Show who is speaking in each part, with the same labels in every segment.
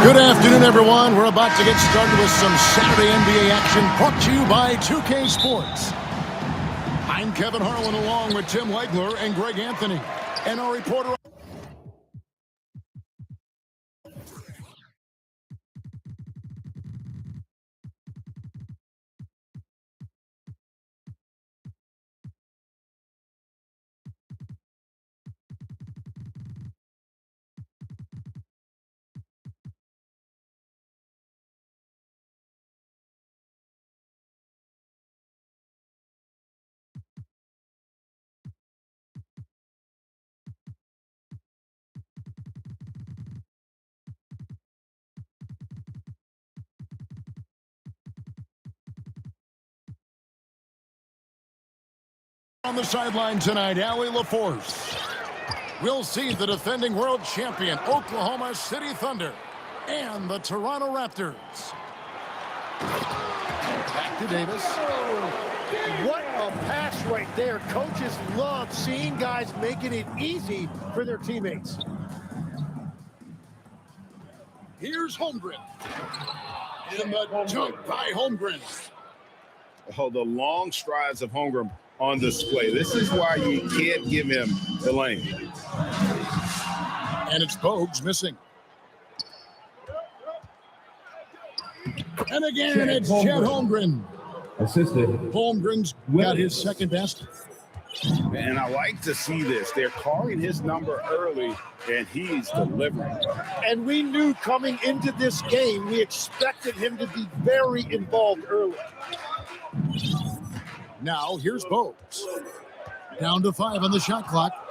Speaker 1: Good afternoon, everyone. We're about to get started with some Saturday NBA action brought to you by 2K Sports. I'm Kevin Harlan along with Tim Legler and Greg Anthony. And our reporter... On the sideline tonight, Allie LaForce. We'll see the defending world champion, Oklahoma City Thunder, and the Toronto Raptors. Back to Davis.
Speaker 2: What a pass right there. Coaches love seeing guys making it easy for their teammates.
Speaker 1: Here's Holmgren. In the dunk by Holmgren.
Speaker 3: Oh, the long strides of Holmgren on display. This is why you can't give him the lane.
Speaker 1: And it's Bogues missing. And again, it's Chet Holmgren.
Speaker 4: Assisted.
Speaker 1: Holmgren's got his second best.
Speaker 3: And I like to see this. They're calling his number early, and he's delivering.
Speaker 2: And we knew coming into this game, we expected him to be very involved early.
Speaker 1: Now, here's Bogues. Down to 5 on the shot clock.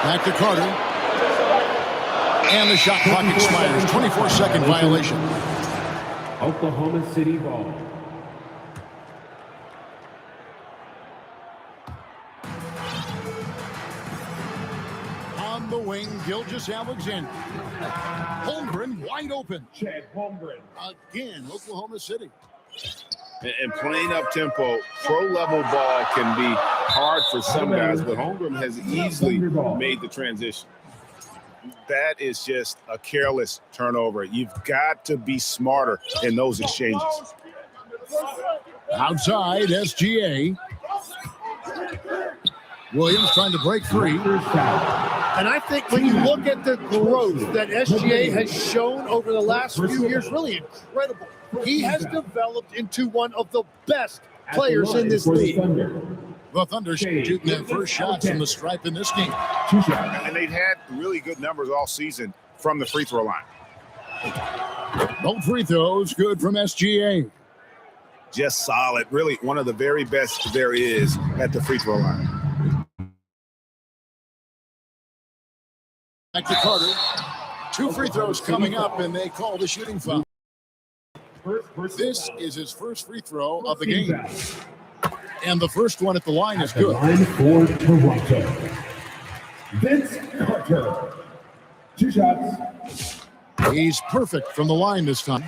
Speaker 1: Back to Carter. And the shot clock expires. 24-second violation.
Speaker 4: Oklahoma City ball.
Speaker 1: On the wing, Gilgeous-Alexander. Holmgren wide open.
Speaker 4: Chet Holmgren.
Speaker 1: Again, Oklahoma City.
Speaker 3: And playing up tempo, pro-level ball can be hard for some guys, but Holmgren has easily made the transition. That is just a careless turnover. You've got to be smarter in those exchanges.
Speaker 1: Outside, SGA. Williams trying to break free.
Speaker 2: And I think when you look at the growth that SGA has shown over the last few years, really incredible. He has developed into one of the best players in this league.
Speaker 1: The Thunder shooting their first shots from the stripe in this game.
Speaker 3: And they've had really good numbers all season from the free throw line.
Speaker 1: No free throws, good from SGA.
Speaker 3: Just solid, really one of the very best there is at the free throw line.
Speaker 1: Back to Carter. 2 free throws coming up, and they call the shooting foul. This is his first free throw of the game. And the first one at the line is good.
Speaker 4: Line for Toronto. Vince Carter. 2 shots.
Speaker 1: He's perfect from the line this time.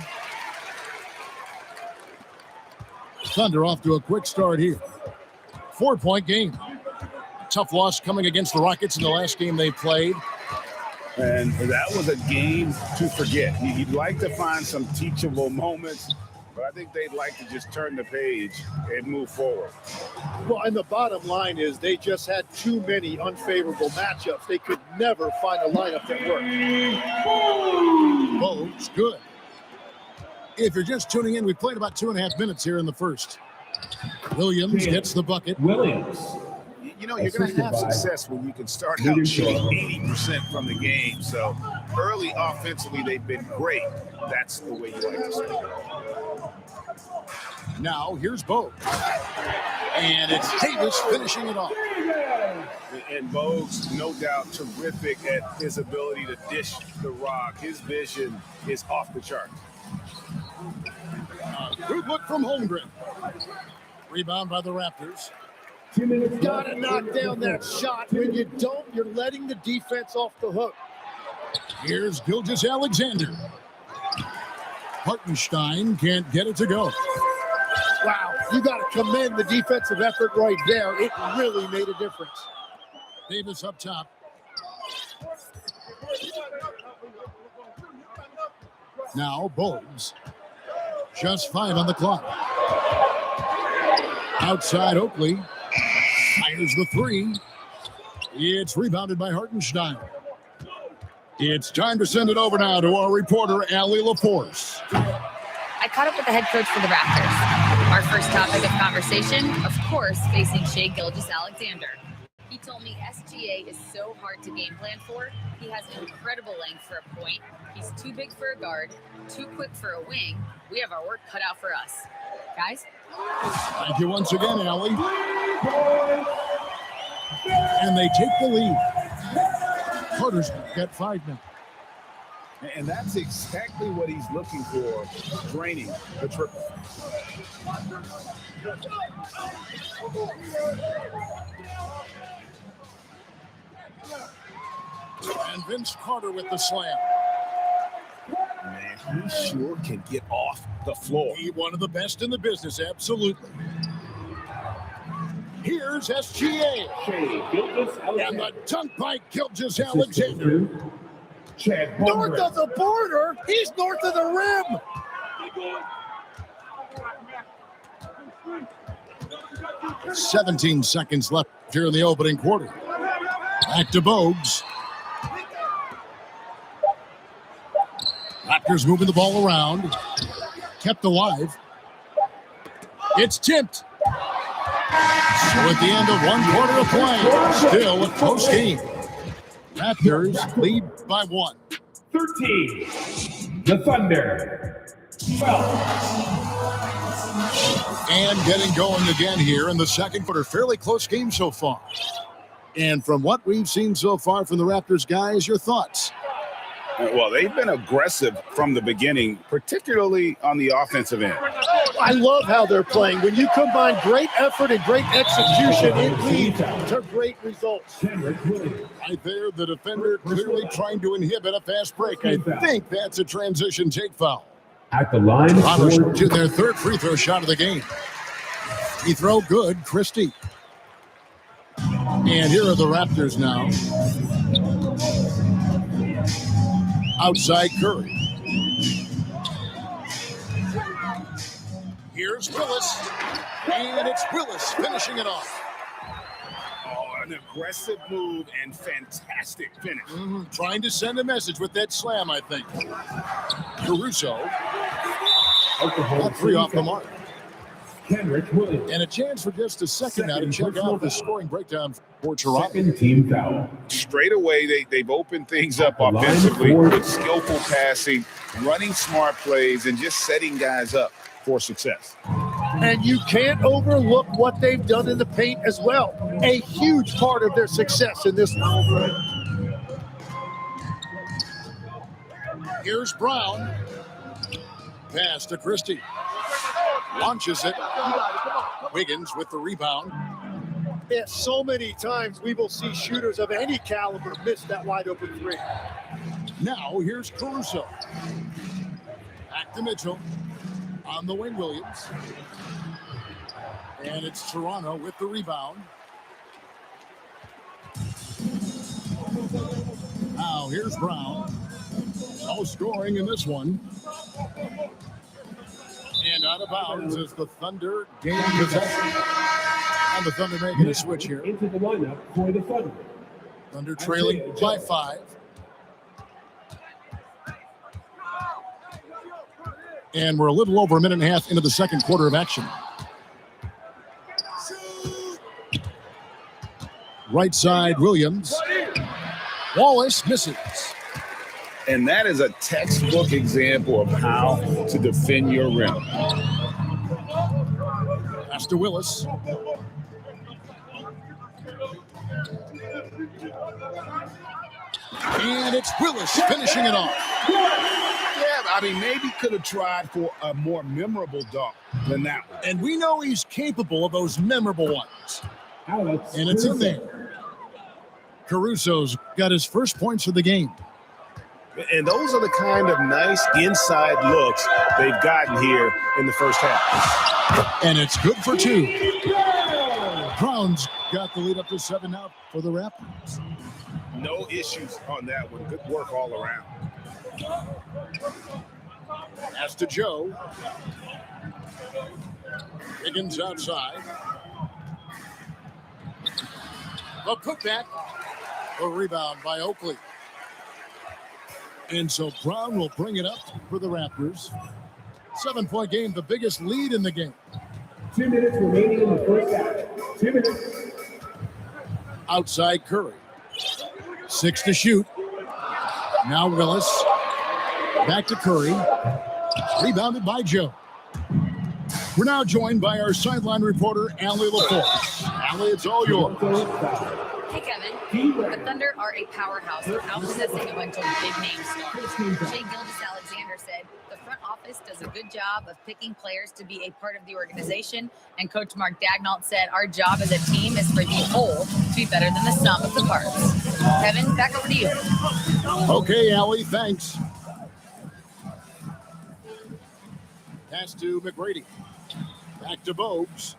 Speaker 1: Thunder off to a quick start here. 4-point game. Tough loss coming against the Rockets in the last game they played.
Speaker 3: And that was a game to forget. You'd like to find some teachable moments, but I think they'd like to just turn the page and move forward.
Speaker 2: Well, and the bottom line is they just had too many unfavorable matchups. They could never find a lineup that worked.
Speaker 1: Bogues, good. If you're just tuning in, we played about 2.5 minutes here in the first. Williams gets the bucket.
Speaker 4: Williams.
Speaker 3: You know, you're going to have success when you can start out shooting 80% from the game. So early offensively, they've been great. That's the way you like to start.
Speaker 1: Now, here's Bogues. And it's Davis finishing it off.
Speaker 3: And Bogues, no doubt, terrific at his ability to dish the rock. His vision is off the chart.
Speaker 1: Good look from Holmgren. Rebound by the Raptors.
Speaker 4: 2 minutes.
Speaker 2: Got to knock down that shot. When you don't, you're letting the defense off the hook.
Speaker 1: Here's Gilgeous-Alexander. Hartenstein can't get it to go.
Speaker 2: Wow, you got to commend the defensive effort right there. It really made a difference.
Speaker 1: Davis up top. Now Bogues. Just 5 on the clock. Outside Oakley. Fires the 3. It's rebounded by Hartenstein. It's time to send it over now to our reporter, Allie LaForce.
Speaker 5: I caught up with the head coach for the Raptors. Our first topic of conversation, of course, facing Shai Gilgeous-Alexander. He told me SGA is so hard to game plan for. He has an incredible length for a point. He's too big for a guard, too quick for a wing. We have our work cut out for us. Guys?
Speaker 1: Thank you once again, Allie. And they take the lead. Carter's got 5 now.
Speaker 3: And that's exactly what he's looking for, draining the triple.
Speaker 1: And Vince Carter with the slam.
Speaker 3: Man, he sure can get off the floor.
Speaker 1: He one of the best in the business, absolutely. Here's SGA. And the dunk by Gilgeous-Alexander.
Speaker 4: Chad
Speaker 2: North
Speaker 4: Holmgren.
Speaker 2: of the border, he's north of the rim.
Speaker 1: 17 seconds left here in the opening quarter. Back to Bogues. Raptors moving the ball around. Kept alive. It's tipped. So at the end of 1 quarter of play, still a close game. Raptors lead by 1.
Speaker 4: 13. The Thunder. 12.
Speaker 1: And getting going again here in the second quarter. Fairly close game so far. And from what we've seen so far from the Raptors guys, your thoughts?
Speaker 3: Well, they've been aggressive from the beginning, particularly on the offensive end.
Speaker 2: I love how they're playing. When you combine great effort and great execution, it leads to great results.
Speaker 1: Right there, the defender clearly trying to inhibit a fast break. I think that's a transition take foul.
Speaker 4: At the line
Speaker 1: Converse
Speaker 4: for
Speaker 1: to their 3rd free throw shot of the game. Free throw good, Christie. And here are the Raptors now. Outside Curry. Here's Willis. And it's Willis finishing it off.
Speaker 3: Oh, an aggressive move and fantastic finish.
Speaker 1: Trying to send a message with that slam, I think. Caruso. Got 3 off the mark.
Speaker 4: Kenrich Williams.
Speaker 1: And a chance for just a second now to check out the scoring breakdown for Toronto.
Speaker 4: Second team foul.
Speaker 3: Straight away, they've opened things up
Speaker 4: At the line
Speaker 3: offensively
Speaker 4: for-
Speaker 3: with skillful passing, running smart plays, and just setting guys up for success.
Speaker 2: And you can't overlook what they've done in the paint as well. A huge part of their success in this one.
Speaker 1: Here's Brown. Pass to Christie. Launches it. Wiggins with the rebound.
Speaker 2: Yeah, so many times we will see shooters of any caliber miss that wide open 3.
Speaker 1: Now here's Caruso. Back to Mitchell. On the wing, Williams. And it's Toronto with the rebound. Now here's Brown. No scoring in this one. And out of bounds as the Thunder gain possession. And the Thunder making a switch here.
Speaker 4: Into the lineup for the Thunder.
Speaker 1: Thunder trailing by 5. And we're a little over a minute and a half into the second quarter of action. Right side, Williams. Wallace misses.
Speaker 3: And that is a textbook example of how to defend your rim.
Speaker 1: Pass to Willis. And it's Willis finishing it off.
Speaker 3: Yeah, I mean, maybe could have tried for a more memorable dunk than that one.
Speaker 1: And we know he's capable of those memorable ones.
Speaker 4: Alex
Speaker 1: And it's in
Speaker 4: Caruso.
Speaker 1: there. Caruso's got his first points of the game.
Speaker 3: And those are the kind of nice inside looks they've gotten here in the first half.
Speaker 1: And it's good for 2. Browns got the lead up to 7 now for the Raptors.
Speaker 3: No issues on that one. Good work all around.
Speaker 1: Pass to Joe. Higgins outside. A putback. A rebound by Oakley. And so Brown will bring it up for the Raptors. 7-point game, the biggest lead in the game.
Speaker 4: 2 minutes remaining in the first half. 2 minutes.
Speaker 1: Outside Curry. 6 to shoot. Now Willis. Back to Curry. Rebounded by Joe. We're now joined by our sideline reporter, Allie LaForce. Allie, it's all yours.
Speaker 5: Hey, Kevin. The Thunder are a powerhouse without possessing a bunch of big-name stars. Shai Gilgeous-Alexander said, the front office does a good job of picking players to be a part of the organization. And Coach Mark Daigneault said, our job as a team is for the whole to be better than the sum of the parts. Kevin, back over to you.
Speaker 1: Okay, Allie, thanks. Pass to McGrady. Back to Bogues.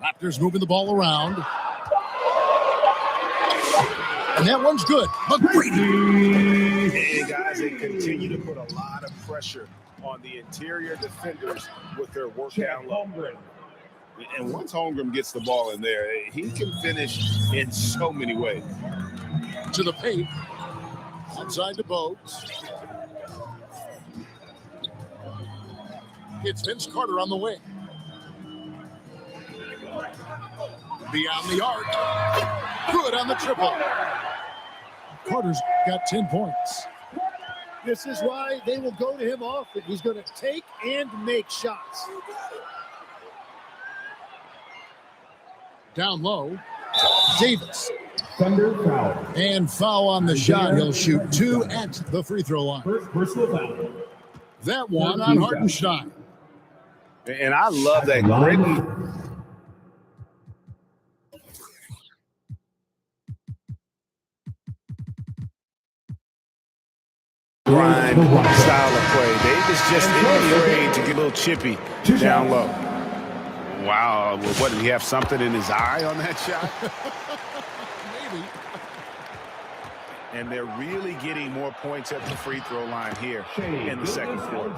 Speaker 1: Raptors moving the ball around. And that one's good. McGrady.
Speaker 3: Hey, guys, they continue to put a lot of pressure on the interior defenders with their work down low. And once Holmgren gets the ball in there, he can finish in so many ways.
Speaker 1: To the paint. Outside to Bogues. It's Vince Carter on the wing. Beyond the arc. Good on the triple. Carter's got 10 points.
Speaker 2: This is why they will go to him often. He's going to take and make shots.
Speaker 1: Down low. Davis.
Speaker 4: Thunder foul.
Speaker 1: And foul on the shot. He'll shoot 2 at the free throw line.
Speaker 4: First personal foul.
Speaker 1: That one on Hartenstein.
Speaker 3: And I love that. Greg grind style of play. Davis just isn't afraid to get a little chippy down low. Wow. Well, what, did he have something in his eye on that shot?
Speaker 1: Maybe.
Speaker 3: And they're really getting more points at the free throw line here in the second quarter.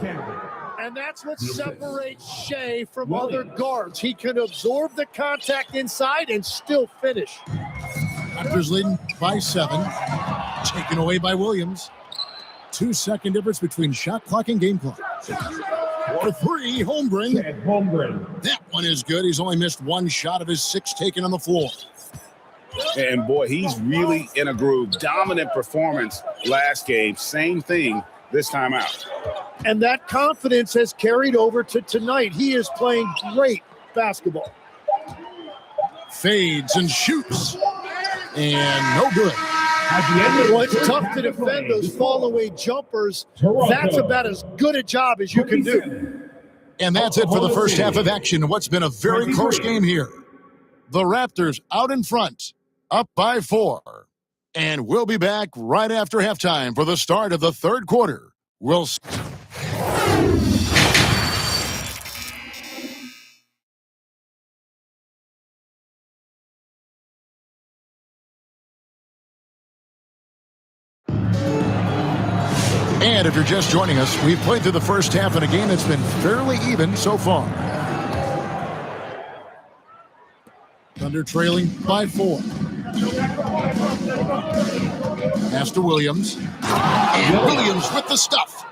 Speaker 2: And that's what separates Shai from other guards. He can absorb the contact inside and still finish.
Speaker 1: Raptors leading by 7. Taken away by Williams. 2-second difference between shot clock and game clock. For 3, Holmgren.
Speaker 4: Holmgren.
Speaker 1: That one is good. He's only missed 1 shot of his 6 taken on the floor.
Speaker 3: And boy, he's really in a groove. Dominant performance last game. Same thing this time out.
Speaker 2: And that confidence has carried over to tonight. He is playing great basketball.
Speaker 1: Fades and shoots. And no good.
Speaker 4: At the end of
Speaker 2: Well, it's tough to defend those fall-away jumpers. That's about as good a job as you can do.
Speaker 1: And that's it for the first half of action in what's been a very close game here. The Raptors out in front, up by 4. And we'll be back right after halftime for the start of the third quarter. We'll And if you're just joining us, we've played through the first half in a game that's been fairly even so far. Thunder trailing by 4. Pass to Williams. And Williams with the stuff.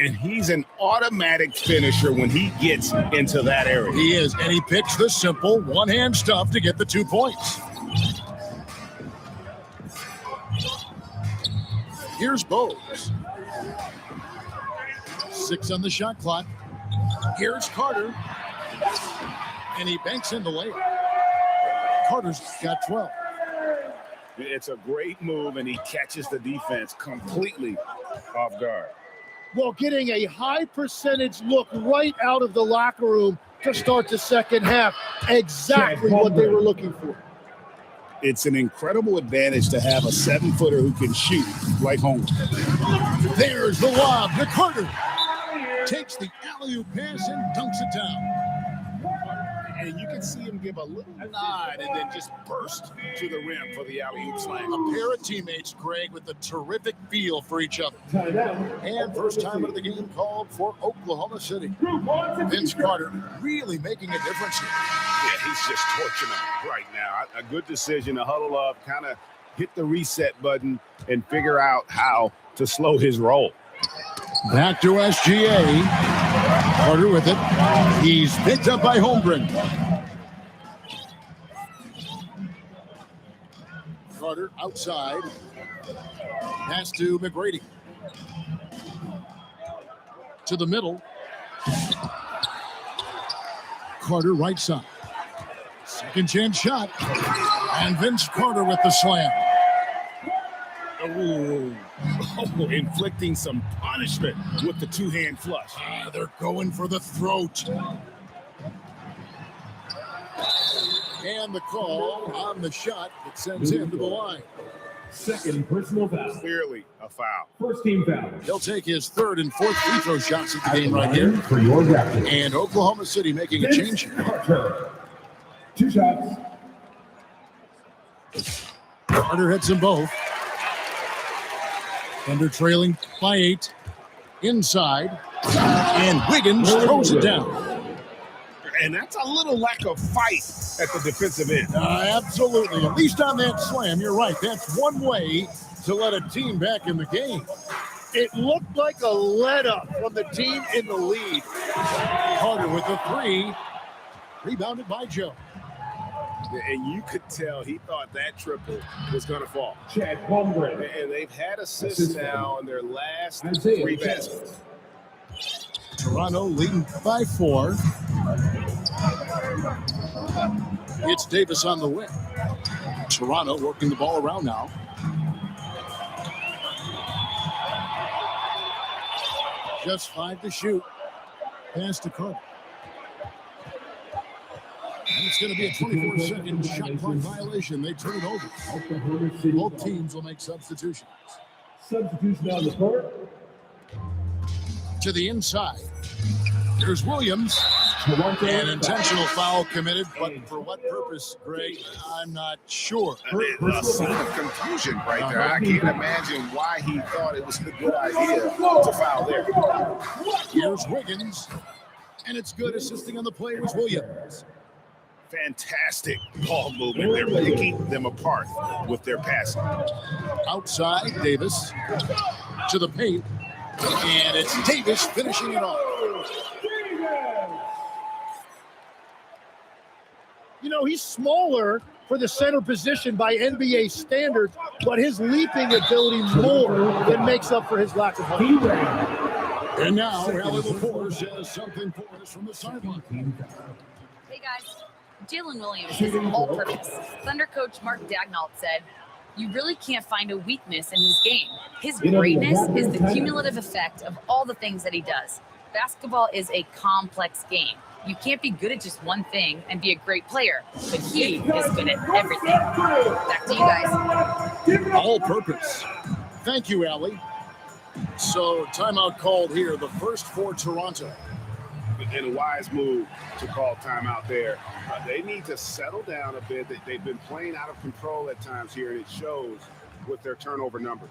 Speaker 3: And he's an automatic finisher when he gets into that area.
Speaker 1: He is, and he picks the simple one-hand stuff to get the 2 points. Here's Bogues. 6 on the shot clock. Here's Carter. And he banks in the layup. Carter's got 12.
Speaker 3: It's a great move, and he catches the defense completely off guard.
Speaker 2: Well, getting a high percentage look right out of the locker room to start the second half. Exactly what they were looking for.
Speaker 3: It's an incredible advantage to have a 7-footer who can shoot like Holmgren.
Speaker 1: There's the lob to Carter. Takes the alley-oop pass and dunks it down.
Speaker 3: And you can see him give a little nod and then just burst to the rim for the alley-oop slam.
Speaker 1: A pair of teammates, Greg, with a terrific feel for each other.
Speaker 4: Timeout.
Speaker 1: And first time of the game called for Oklahoma City. Vince Carter really making a difference here.
Speaker 3: Yeah, he's just torching them right now. A good decision to huddle up, kind of hit the reset button, and figure out how to slow his roll.
Speaker 1: Back to SGA. Carter with it. He's picked up by Holmgren. Carter outside. Pass to McGrady. To the middle. Carter right side. Second chance shot. And Vince Carter with the slam.
Speaker 3: Oh, inflicting some punishment with the two-hand flush.
Speaker 1: They're going for the throat. And the call on the shot that sends him to the line.
Speaker 4: Second personal foul.
Speaker 3: Clearly a foul.
Speaker 4: First team foul.
Speaker 1: He'll take his third and fourth free throw shots at the game right here.
Speaker 4: For your Raptors.
Speaker 1: And Oklahoma City making a change here.
Speaker 4: Carter. 2 shots.
Speaker 1: Carter hits them both. Thunder trailing by 8. Inside. And Wiggins throws it down.
Speaker 3: And that's a little lack of fight at the defensive end.
Speaker 1: Absolutely. At least on that slam, you're right. That's one way to let a team back in the game.
Speaker 2: It looked like a let up from the team in the lead.
Speaker 1: Carter with the 3. Rebounded by Joe.
Speaker 3: And you could tell he thought that triple was going to fall.
Speaker 4: Chad Holmgren.
Speaker 3: And they've had assists now in their last 3 baskets.
Speaker 1: Toronto leading by 4. It's Davis on the wing. Toronto working the ball around now. Just 5 to shoot. Pass to Carter. And it's going to be a 24-second shot clock violation. They turn it over. Both teams will make substitutions.
Speaker 4: Substitution on the court.
Speaker 1: To the inside. There's Williams. An intentional foul committed, but for what purpose, Greg? I'm not sure.
Speaker 3: A scene of confusion right there. I can't imagine why he thought it was a good idea to foul there.
Speaker 1: Here's Wiggins. And it's good. Assisting on the play was Williams.
Speaker 3: Fantastic ball movement. They're picking them apart with their passing.
Speaker 1: Outside, Davis to the paint. And it's Davis finishing it off.
Speaker 2: You know, he's smaller for the center position by NBA standards, but his leaping ability more than makes up for his lack of height.
Speaker 1: And now, Allie LaForce says something for us from the sideline.
Speaker 5: Hey guys, Jalen Williams is all-purpose. Thunder coach Mark Daigneault said, "You really can't find a weakness in his game. His greatness is the cumulative effect of all the things that he does. Basketball is a complex game. You can't be good at just one thing and be a great player, but he is good at everything." Back to you guys.
Speaker 1: All purpose. Thank you, Allie. So, timeout called here, the first for Toronto.
Speaker 3: And a wise move to call timeout there. They need to settle down a bit. They've been playing out of control at times here, and it shows with their turnover numbers.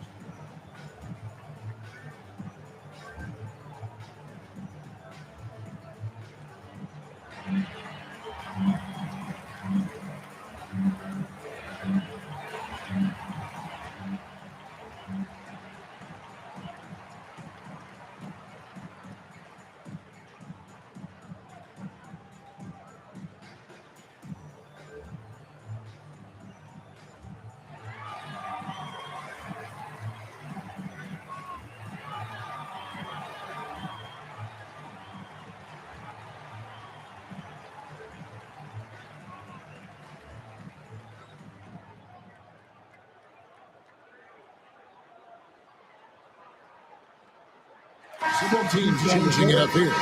Speaker 1: Both teams changing it up here.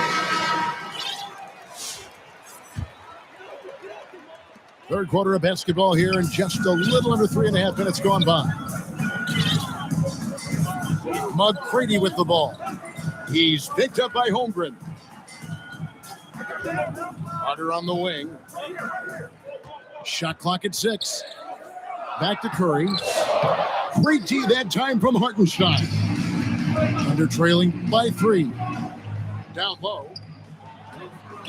Speaker 1: Third quarter of basketball here, and just a little under 3.5 minutes gone by. McGrady with the ball. He's picked up by Holmgren. Carter on the wing. Shot clock at 6. Back to Curry. Great D that time from Hartenstein. Under trailing by 3. Down low.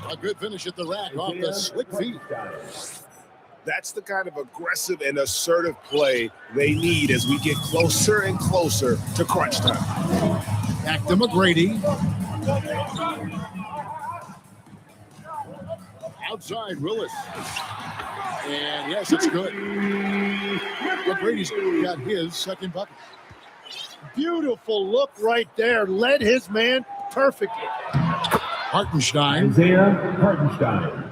Speaker 1: A good finish at the rack off the slick feet.
Speaker 3: That's the kind of aggressive and assertive play they need as we get closer and closer to crunch time.
Speaker 1: Back to McGrady. Outside, Willis. And yes, it's good. McGrady's got his second bucket.
Speaker 2: Beautiful look right there. Led his man perfectly.
Speaker 1: Hartenstein.
Speaker 4: Isaiah Hartenstein.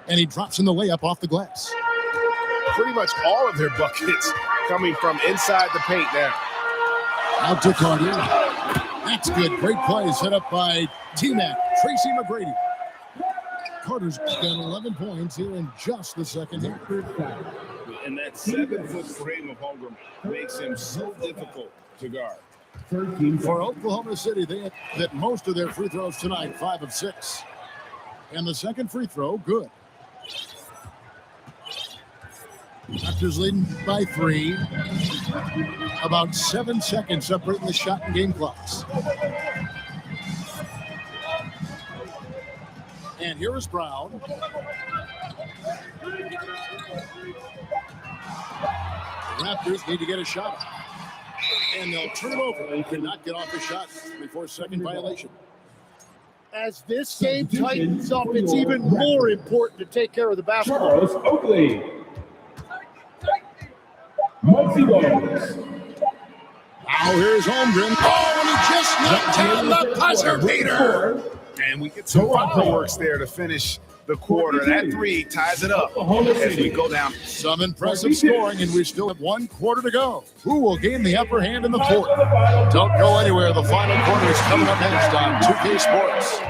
Speaker 1: And he drops in the layup off the glass.
Speaker 3: Pretty much all of their buckets coming from inside the paint now.
Speaker 1: Out to Carter. That's good. Great play set up by T-Mac, Tracy McGrady. Carter's got 11 points here in just the second half.
Speaker 3: And that 7-foot frame of Holmgren makes him so difficult to guard.
Speaker 1: For Oklahoma City, they hit most of their free throws tonight, 5 of 6. And the second free throw, good. Raptors leading by 3. About 7 seconds separating the shot and game clocks. And here is Brown. The Raptors need to get a shot. And they'll turn it over. They cannot get off the shot before second violation.
Speaker 2: As this game tightens up, it's even more important to take care of the basketball.
Speaker 4: Charles Oakley. Muggsy Bogues.
Speaker 1: Now here's Holmgren. Oh, and he just knocked down the buzzer beater.
Speaker 3: And we get some fireworks there to finish the quarter. That 3 ties it up as we go down.
Speaker 1: Some impressive scoring, and we still have 1 quarter to go. Who will gain the upper hand in the fourth? Don't go anywhere. The final quarter is coming up next on 2K Sports.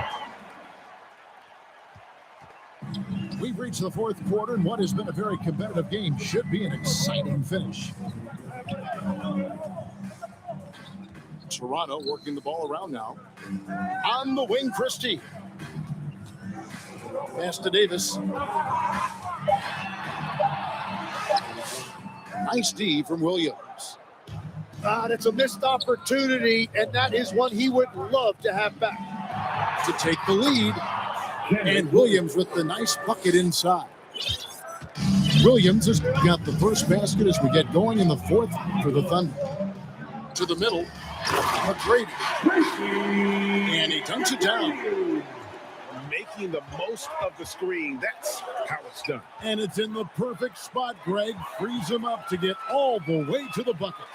Speaker 1: We've reached the fourth quarter, and what has been a very competitive game should be an exciting finish. Toronto working the ball around now. On the wing, Christie. Pass to Davis. Nice D from Williams.
Speaker 2: That's a missed opportunity, and that is one he would love to have back.
Speaker 1: To take the lead. And Williams with the nice bucket inside. Williams has got the first basket as we get going in the fourth for the Thunder. To the middle. McGrady. And he dunks it down.
Speaker 3: Making the most of the screen. That's how it's done.
Speaker 1: And it's in the perfect spot, Greg. Frees him up to get all the way to the bucket.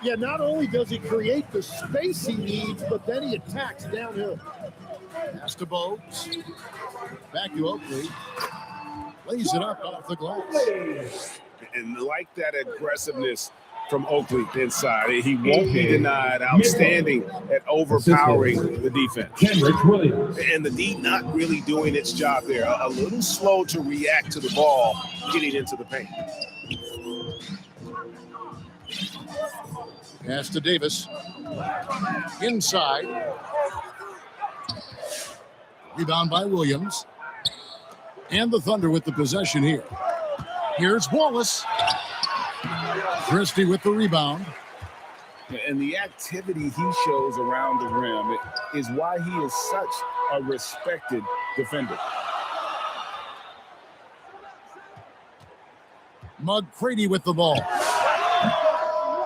Speaker 2: Yeah, not only does he create the space he needs, but then he attacks downhill.
Speaker 1: Pass to Bogues. Back to Oakley. Lays it up off the glass.
Speaker 3: And like that aggressiveness from Oakley inside. He won't be denied. Outstanding at overpowering the defense.
Speaker 4: Kenrich Williams.
Speaker 3: And the D not really doing its job there. A little slow to react to the ball getting into the paint.
Speaker 1: Pass to Davis. Inside. Rebound by Williams. And the Thunder with the possession here. Here's Wallace. Christie with the rebound.
Speaker 3: And the activity he shows around the rim is why he is such a respected defender.
Speaker 1: McGrady with the ball.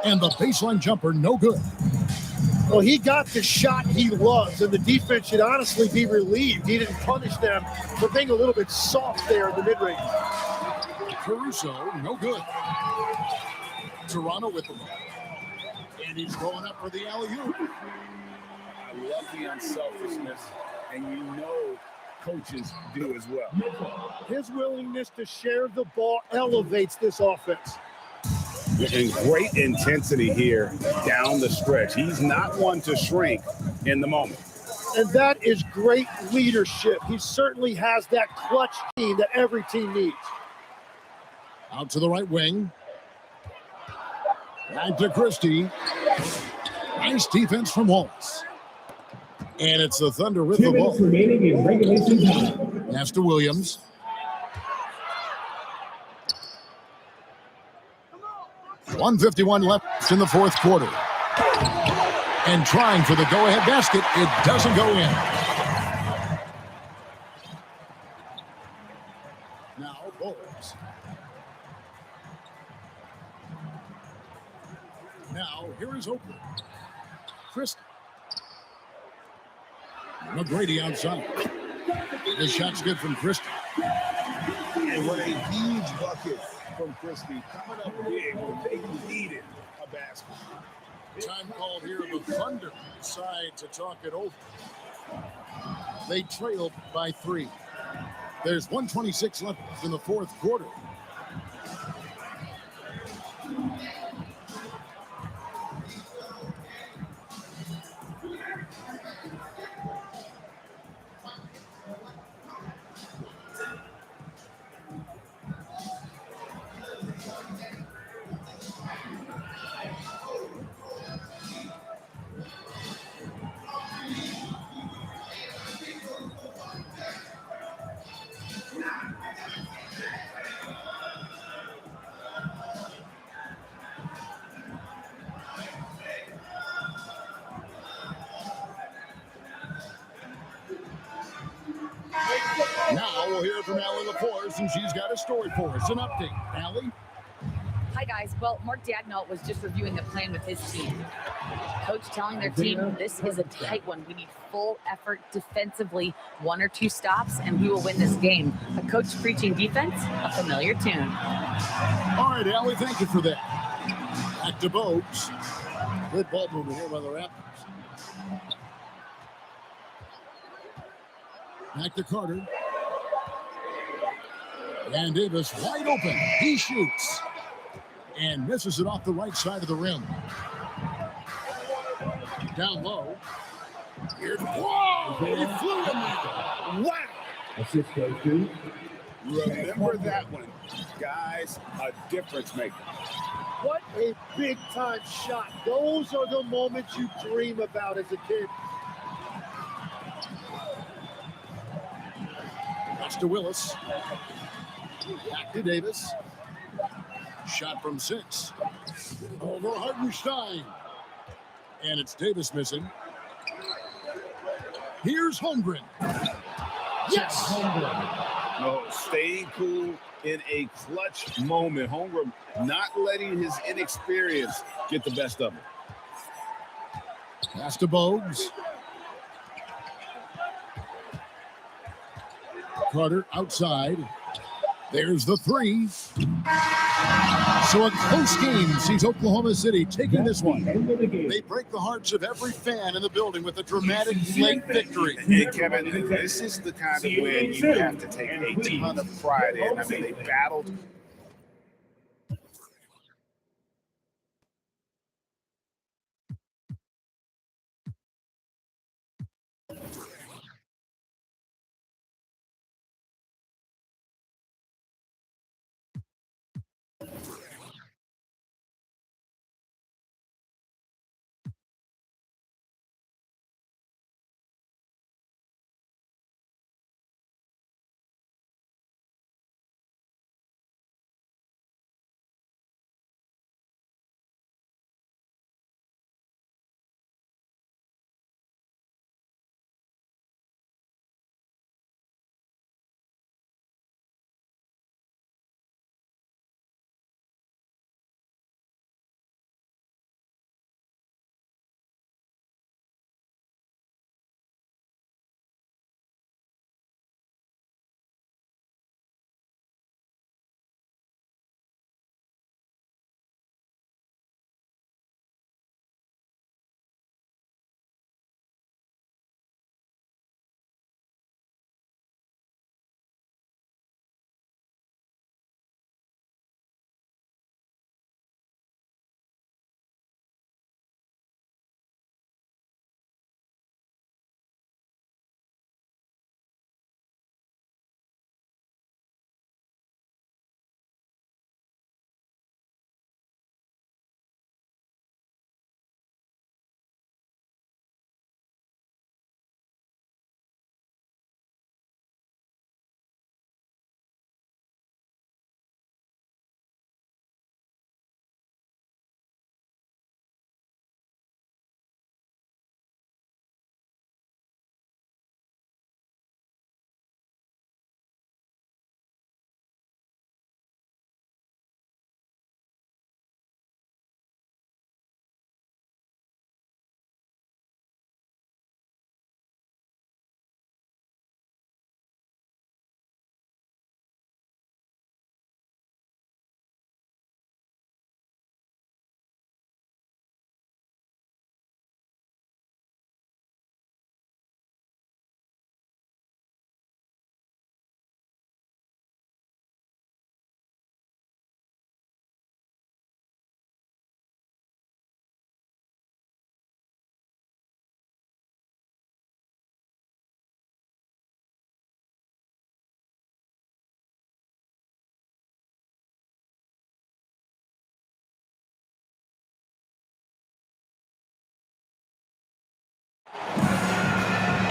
Speaker 1: And the baseline jumper, no good.
Speaker 2: Well, he got the shot he loves, and the defense should honestly be relieved. He didn't punish them for being a little bit soft there in the mid-range.
Speaker 1: Caruso, no good. Toronto with the ball. And he's going up for the alley-oop.
Speaker 3: I love the unselfishness, and you know coaches do as well.
Speaker 2: His willingness to share the ball elevates this offense.
Speaker 3: And great intensity here down the stretch. He's not one to shrink in the moment.
Speaker 2: And that is great leadership. He certainly has that clutch team that every team needs.
Speaker 1: Out to the right wing. Back to Christie. Nice defense from Wallace. And it's the Thunder with
Speaker 4: 2
Speaker 1: the
Speaker 4: minutes
Speaker 1: ball.
Speaker 4: remaining in regulation time.
Speaker 1: Pass to Williams. .151 left in the fourth quarter. And trying for the go-ahead basket. It doesn't go in. Now, Bulls. Now, here is Oakland. Christie. McGrady outside. The shot's good from Christie.
Speaker 3: And what a huge bucket from Christie. Coming up big when they needed a basket.
Speaker 1: Time called here. The Thunder decide to talk it over. They trailed by 3. There's 1:26 left in the fourth quarter. Now we'll hear from Allie LaForce, and she's got a story for us. An update. Allie?
Speaker 5: Hi, guys. Well, Mark Dagnall was just reviewing the plan with his team. Coach telling their team, this is a tight one. We need full effort defensively, 1 or 2 stops, and we will win this game. A coach preaching defense, a familiar tune.
Speaker 1: All right, Allie, thank you for that. Back to Bogues. Good ball movement here by the Raptors. Back to Carter. And Davis wide open. He shoots. And misses it off the right side of the rim. Down low. Here's whoa! He flew in there. Wow!
Speaker 4: Assist goes to
Speaker 3: Remember that one. Guys, a difference maker.
Speaker 2: What a big time shot. Those are the moments you dream about as a kid.
Speaker 1: Pass to Willis. Back to Davis. Shot from 6. Over Hartenstein. And it's Davis missing. Here's Holmgren. Yes!
Speaker 3: No, staying cool in a clutch moment. Holmgren not letting his inexperience get the best of him.
Speaker 1: Pass to Bogues. Carter outside. There's the 3. So a close game sees Oklahoma City taking this one. They break the hearts of every fan in the building with a dramatic late victory.
Speaker 3: And Kevin, this is the kind of win you have to take a ton of pride in. I mean, they battled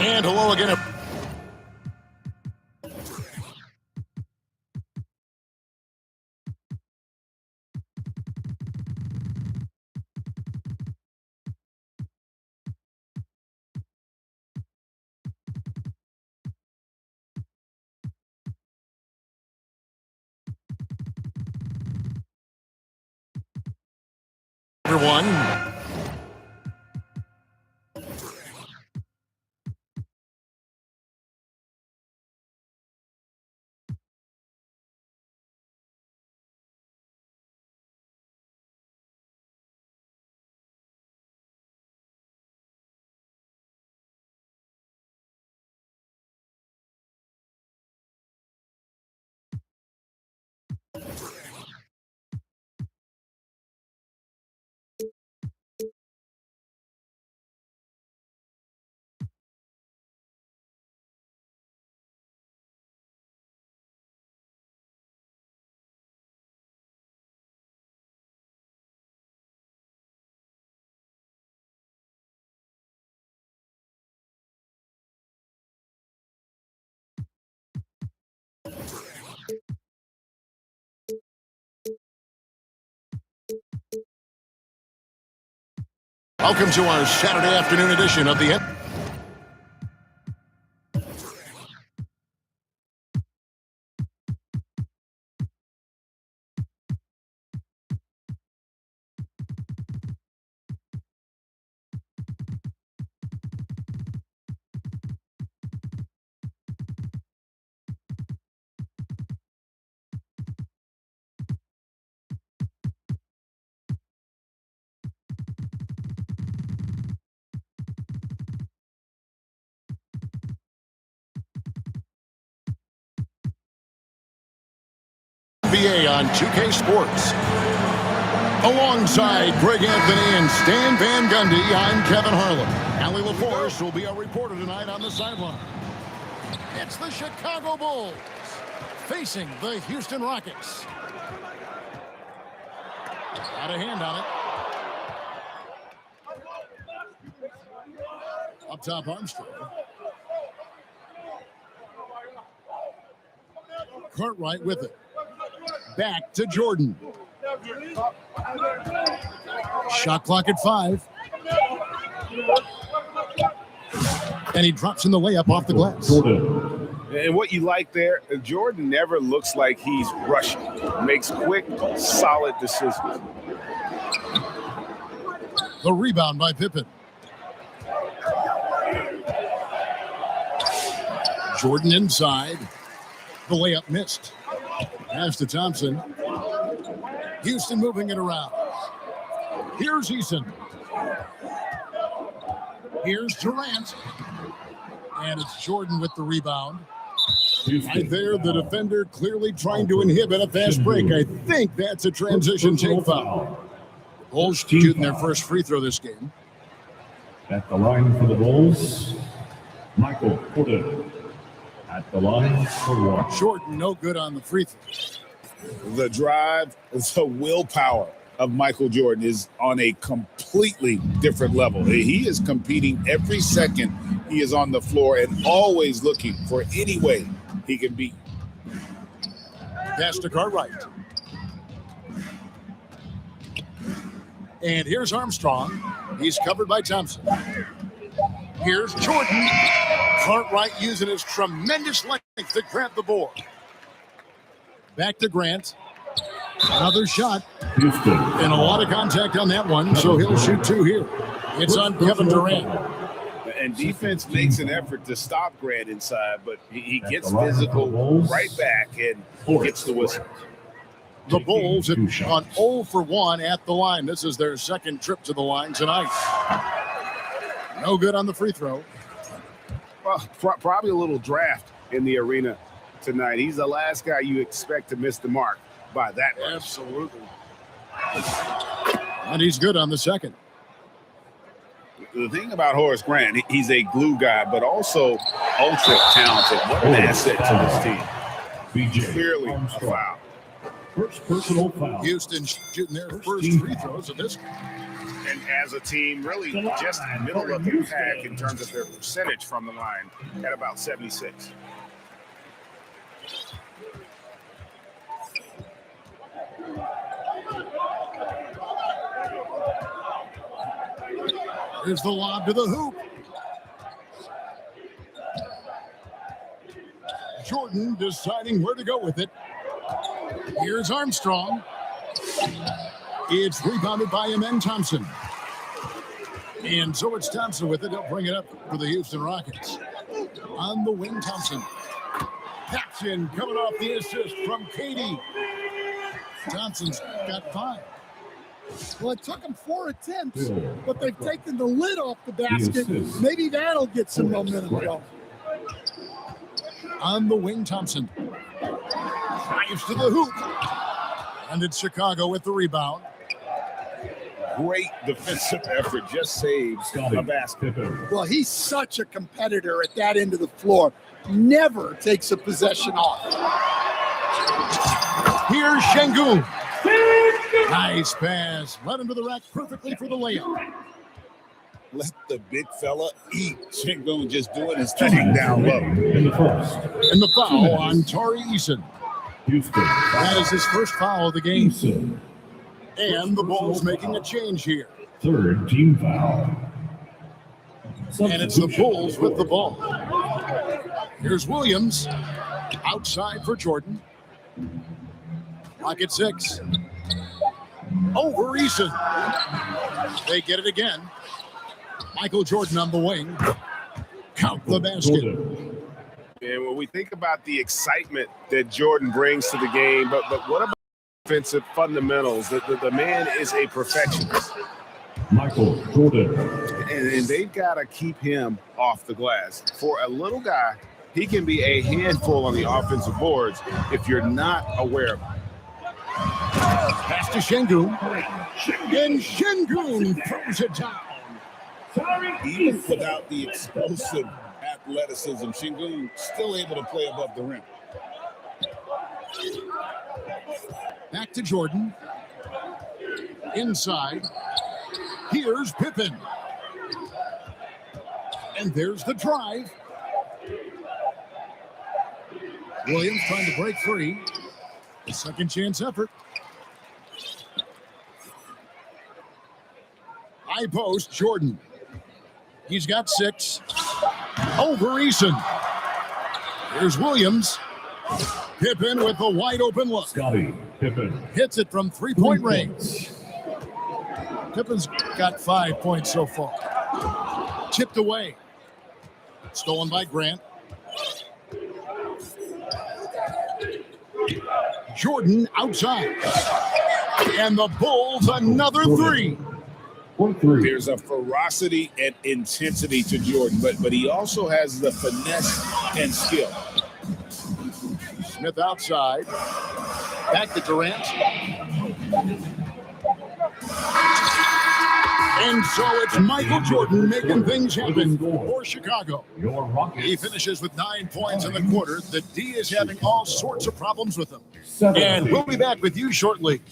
Speaker 1: And hello again. Everyone. Welcome to our Saturday afternoon edition of the NBA on 2K Sports. Alongside Greg Anthony and Stan Van Gundy, I'm Kevin Harlan. Allie LaForce will be our reporter tonight on the sideline. It's the Chicago Bulls facing the Houston Rockets. Got a hand on it. Up top, Armstrong. Cartwright with it. Back to Jordan. Shot clock at 5. And he drops in the layup off the glass.
Speaker 3: And what you like there, Jordan never looks like he's rushing. Makes quick, solid decisions.
Speaker 1: The rebound by Pippen. Jordan inside. The layup missed. Pass to Thompson. Houston moving it around. Here's Eason. Here's Durant. And it's Jordan with the rebound. Right there, the defender clearly trying to inhibit a fast break. I think that's a transition take foul. Bulls shooting their first free throw this game.
Speaker 4: At the line for the Bulls, Michael Porter. At the line for one.
Speaker 1: Jordan, no good on the free throw.
Speaker 3: The drive, the willpower of Michael Jordan is on a completely different level. He is competing every second he is on the floor and always looking for any way he can beat.
Speaker 1: Pass to Cartwright. And here's Armstrong. He's covered by Thompson. Here's Jordan. Cartwright using his tremendous length to grab the board. Back to Grant. Another shot.
Speaker 4: Houston.
Speaker 1: And a lot of contact on that one, so he'll shoot 2 here. It's on Kevin Durant.
Speaker 3: And defense makes an effort to stop Grant inside, but he gets physical right back and gets the whistle.
Speaker 1: The Bulls on 0 for 1 at the line. This is their second trip to the line tonight. No good on the free throw.
Speaker 3: Well, probably a little draft in the arena tonight. He's the last guy you expect to miss the mark by that much.
Speaker 1: Absolutely. And he's good on the second.
Speaker 3: The thing about Horace Grant, he's a glue guy, but also ultra talented. What an asset to this team. Clearly a foul.
Speaker 4: First personal foul.
Speaker 1: Houston shooting their first free throws of this.
Speaker 3: And as a team, really just middle of the pack in terms of their percentage from the line at about 76.
Speaker 1: Here's the lob to the hoop. Jordan deciding where to go with it. Here's Armstrong. It's rebounded by Amen Thompson. And so it's Thompson with it. He'll bring it up for the Houston Rockets. On the wing, Thompson. Paxson coming off the assist from Katie. Thompson's got 5.
Speaker 2: Well, it took them 4 attempts, but they've taken the lid off the basket. Maybe that'll get some momentum going.
Speaker 1: On the wing, Thompson. Drives to the hoop. And it's Chicago with the rebound.
Speaker 3: Great defensive effort, just saves a basket.
Speaker 2: Well, he's such a competitor at that end of the floor. Never takes a possession off.
Speaker 1: Here's Şengün. Nice pass. Led him to the rack perfectly for the layup.
Speaker 3: Let the big fella eat. Şengün just doing his thing down low.
Speaker 4: In the first.
Speaker 1: And the foul on Tari Eason.
Speaker 4: Houston.
Speaker 1: That is his first foul of the game.
Speaker 4: Eason.
Speaker 1: And the Bulls making a change here.
Speaker 4: Third team foul.
Speaker 1: And it's the Bulls with the ball. Here's Williams. Outside for Jordan. Clock at 6. Over Eason. They get it again. Michael Jordan on the wing. Count the basket.
Speaker 3: And when we think about the excitement that Jordan brings to the game, but what about offensive fundamentals? The man is a perfectionist.
Speaker 4: Michael Jordan.
Speaker 3: And they've got to keep him off the glass. For a little guy, he can be a handful on the offensive boards if you're not aware of him.
Speaker 1: Pass to Şengün. And Şengün throws it down.
Speaker 3: Even without the explosive athleticism, Şengün still able to play above the rim.
Speaker 1: Back to Jordan. Inside. Here's Pippen. And there's the drive. Williams trying to break free. A second chance effort. High post, Jordan. He's got 6. Over Eason. Here's Williams. Pippen with a wide open look.
Speaker 4: Scottie Pippen.
Speaker 1: Hits it from 3-point range. Pippen's got 5 points so far. Tipped away. Stolen by Grant. Jordan outside. And the Bulls another 3.
Speaker 3: There's a ferocity and intensity to Jordan, but he also has the finesse and skill.
Speaker 1: Smith outside. Back to Durant. And so it's Michael Jordan making things happen for Chicago.
Speaker 4: Your Rockets.
Speaker 1: He finishes with 9 points in the quarter. The D is having all sorts of problems with him.
Speaker 4: 7.
Speaker 1: And we'll be back with you shortly.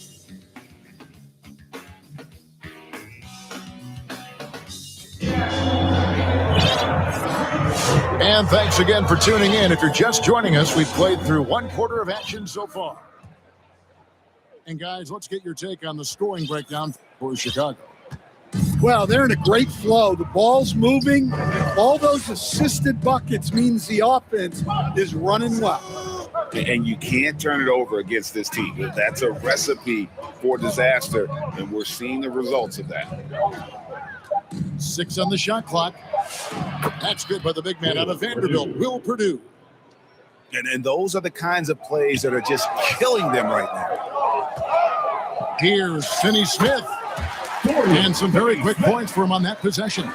Speaker 1: And thanks again for tuning in. If you're just joining us, we've played through 1 quarter of action so far. And guys, let's get your take on the scoring breakdown for Chicago.
Speaker 2: Well, they're in a great flow. The ball's moving. All those assisted buckets means the offense is running well.
Speaker 3: And you can't turn it over against this team. That's a recipe for disaster, and we're seeing the results of that.
Speaker 1: 6 on the shot clock. That's good by the big man out of Vanderbilt, Will Perdue.
Speaker 3: And those are the kinds of plays that are just killing them right now.
Speaker 1: Here's Finney Smith. And some very quick points for him on that possession.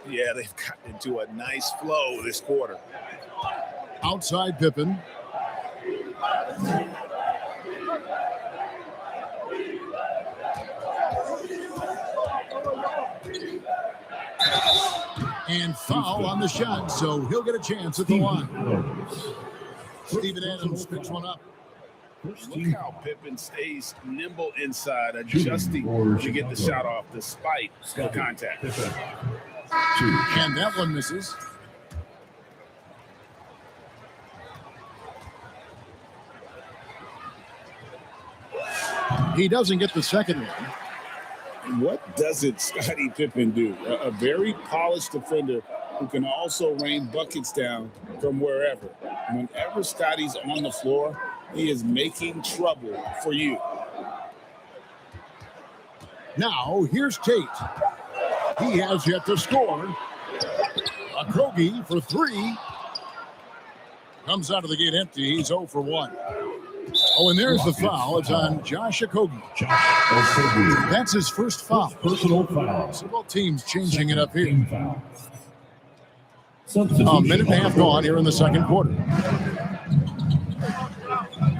Speaker 3: Yeah, they've gotten into a nice flow this quarter.
Speaker 1: Outside Pippen. And foul on the shot, so he'll get a chance at the line. Steven Adams picks one up.
Speaker 4: First
Speaker 3: Look
Speaker 4: team
Speaker 3: how Pippen stays nimble inside,
Speaker 4: Shooting
Speaker 3: adjusting
Speaker 4: for
Speaker 3: to get the
Speaker 4: Chicago.
Speaker 3: shot off despite the contact.
Speaker 4: Pippen. 2.
Speaker 1: And that one misses. He doesn't get the second one.
Speaker 3: What doesn't Scottie Pippen do? A very polished defender who can also rain buckets down from wherever. Whenever Scottie's on the floor, he is making trouble for you.
Speaker 1: Now, here's Tate. He has yet to score. Okogie for 3. Comes out of the gate empty. He's 0 for 1. Oh, and there's the foul. It's on Josh Okogie.
Speaker 4: Okogie.
Speaker 1: That's his first foul.
Speaker 4: Personal foul.
Speaker 1: So both teams changing it up here.
Speaker 4: Team foul.
Speaker 1: A minute and a half gone here in the second quarter.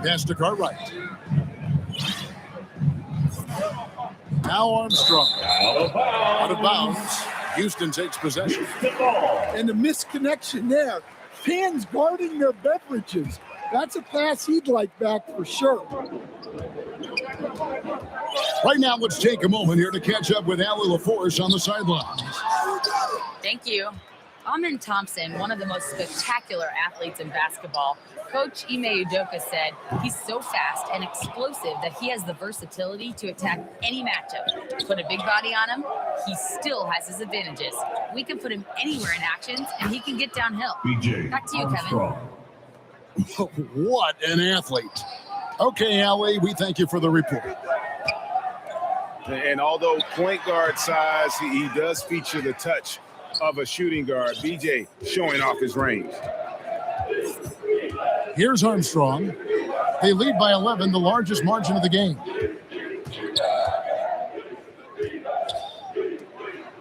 Speaker 1: Pass to Cartwright. Now Armstrong. Out of bounds. Houston takes possession.
Speaker 2: And the misconnection there. Fans guarding their beverages. That's a pass he'd like back for sure.
Speaker 1: Right now, let's take a moment here to catch up with Allie LaForce on the sidelines.
Speaker 5: Thank you. Amen Thompson, one of the most spectacular athletes in basketball. Coach Ime Udoka said he's so fast and explosive that he has the versatility to attack any matchup. Put a big body on him, he still has his advantages. We can put him anywhere in actions, and he can get downhill.
Speaker 4: BJ
Speaker 5: Back to you,
Speaker 4: Armstrong.
Speaker 5: Kevin.
Speaker 1: What an athlete. Okay, Allie, we thank you for the report.
Speaker 3: And although point guard size, he does feature the touch of a shooting guard. BJ showing off his range.
Speaker 1: Here's Armstrong. They lead by 11, the largest margin of the game.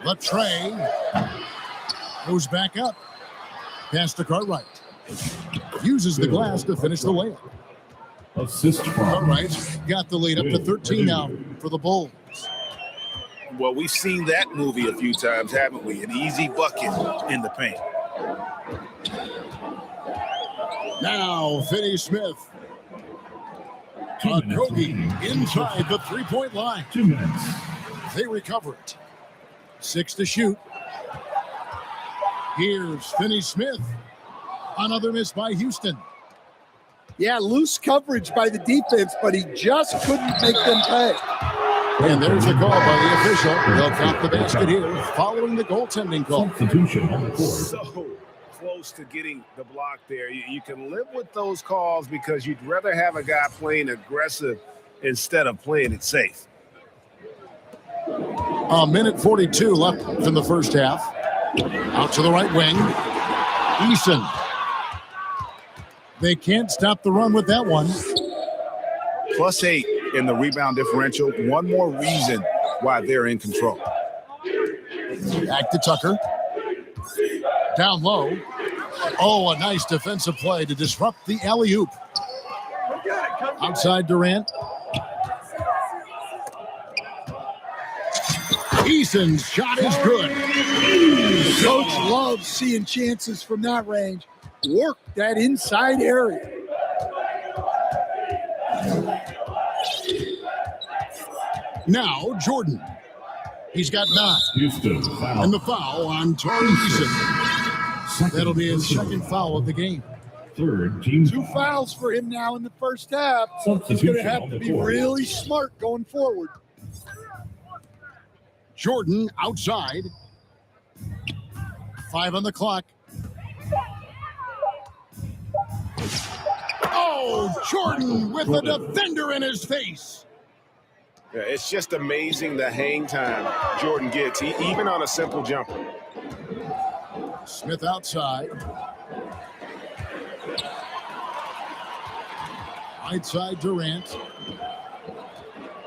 Speaker 1: Latrey goes back up. Pass to Cartwright. Uses the glass to finish the layup.
Speaker 4: Assist from
Speaker 1: Cartwright got the lead up to 13 now for the Bulls.
Speaker 3: Well, we've seen that movie a few times, haven't we? An easy bucket in the paint.
Speaker 1: Now, Finney Smith.
Speaker 4: 2 minutes
Speaker 1: Okogie
Speaker 4: remaining.
Speaker 1: inside the three-point line.
Speaker 4: 2 minutes.
Speaker 1: They recover it. 6 to shoot. Here's Finney Smith. Another miss by Houston.
Speaker 2: Yeah, loose coverage by the defense, but he just couldn't make them pay.
Speaker 1: And there's the call by the official. They'll count the basket here following the goaltending call.
Speaker 4: Substitution on the court.
Speaker 3: So close to getting the block there. You can live with those calls because you'd rather have a guy playing aggressive instead of playing it safe.
Speaker 1: A minute 42 left in the first half. Out to the right wing. Eason. They can't stop the run with that one.
Speaker 3: +8 in the rebound differential. One more reason why they're in control.
Speaker 1: Back to Tucker. Down low. Oh, a nice defensive play to disrupt the alley-oop. Outside Durant. Eason's shot is good.
Speaker 2: Coach loves seeing chances from that range. Work that inside area.
Speaker 1: Now, Jordan. He's got 9.
Speaker 4: Houston foul.
Speaker 1: And the foul on Tari Eason. That'll be his second foul of the game.
Speaker 4: Third team
Speaker 2: 2 fouls for him now in the first half. He's going
Speaker 4: Substitution
Speaker 2: to have
Speaker 4: on
Speaker 2: to
Speaker 4: the
Speaker 2: be
Speaker 4: court.
Speaker 2: really smart going forward.
Speaker 1: Jordan outside. 5 on the clock. Oh, Jordan with a defender in his face.
Speaker 3: Yeah, it's just amazing the hang time Jordan gets, even on a simple jumper.
Speaker 1: Smith outside. Right side Durant.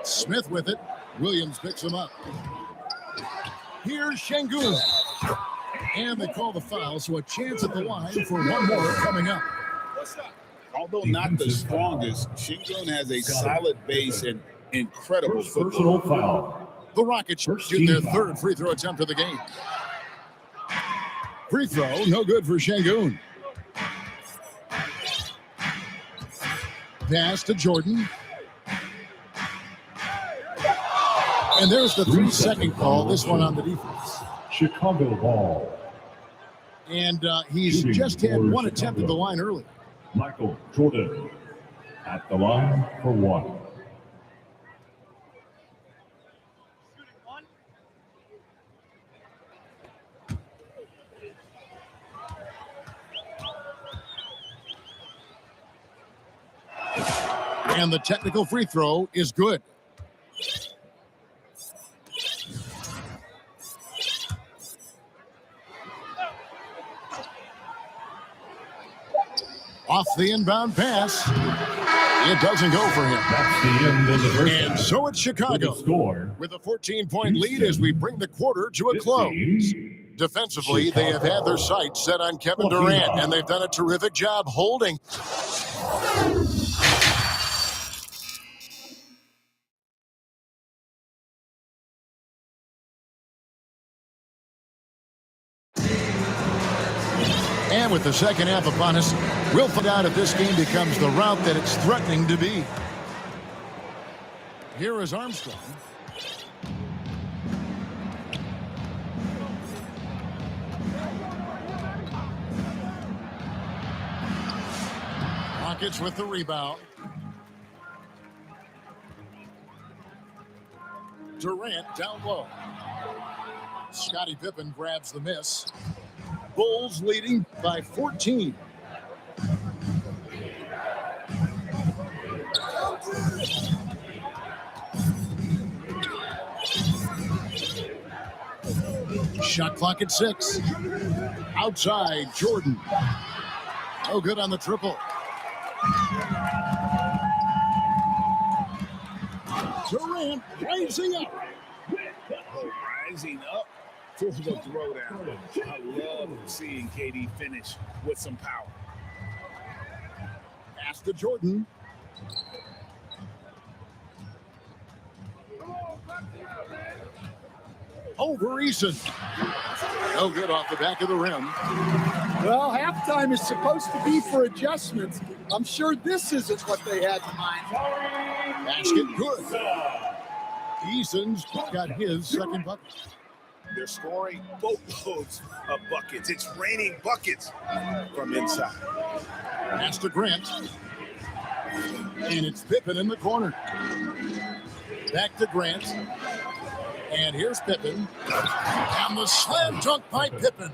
Speaker 1: Smith with it. Williams picks him up. Here's Şengün. And they call the foul, so a chance at the line for one more coming up.
Speaker 3: Although not the strongest, Şengün has a solid base and incredible
Speaker 4: First
Speaker 3: football.
Speaker 4: personal foul.
Speaker 1: The Rockets shoot their third free throw attempt of the game. Free throw, no good for Şengün. Pass to Jordan. And there's the 3-second call, this one on the defense.
Speaker 4: Chicago ball.
Speaker 1: And he's just had one attempt at the line early.
Speaker 4: Michael Jordan at the line for 1.
Speaker 1: And the technical free throw is good. Off the inbound pass. It doesn't go for him.
Speaker 4: That's the end of the first
Speaker 1: And
Speaker 4: half.
Speaker 1: so it's Chicago
Speaker 4: Score.
Speaker 1: with a 14-point lead as we bring the quarter to a close. Defensively, they have had their sights set on Kevin Durant, and they've done a terrific job holding. And with the second half upon us, we'll find out if this game becomes the route that it's threatening to be. Here is Armstrong. Rockets with the rebound. Durant down low. Scottie Pippen grabs the miss. Bulls leading by 14. Shot clock at 6. Outside, Jordan. No good on the triple. Durant rising up.
Speaker 3: Rising up for the throwdown. I love seeing KD finish with some power.
Speaker 1: Pass to Jordan. Over Eason. No good off the back of the rim.
Speaker 2: Well, halftime is supposed to be for adjustments. I'm sure this isn't what they had in mind.
Speaker 1: Basket good. Eason's got his second bucket.
Speaker 3: They're scoring boatloads of buckets. It's raining buckets from inside.
Speaker 1: Pass to Grant. And it's Pippen in the corner. Back to Grant. And here's Pippen. And the slam dunk by Pippen.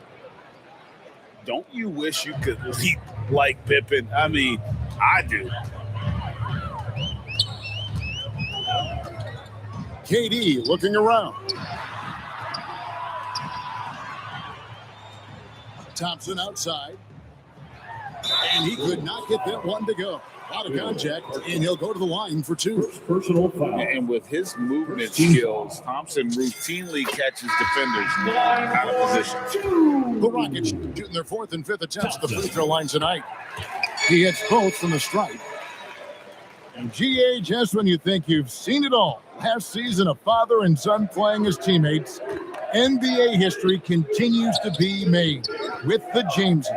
Speaker 3: Don't you wish you could leap like Pippen? I mean, I do.
Speaker 1: KD looking around. Thompson outside. And he could not get that one to go. Out of contact, and he'll go to the line for 2.
Speaker 4: Personal foul.
Speaker 3: And with his movement skills, Thompson routinely catches defenders out of position.
Speaker 1: The Rockets shooting their 4th and 5th attempts at the free throw line tonight. He hits both from the stripe. And GA, just when you think you've seen it all, last season a father and son playing as teammates, NBA history continues to be made with the Jameses.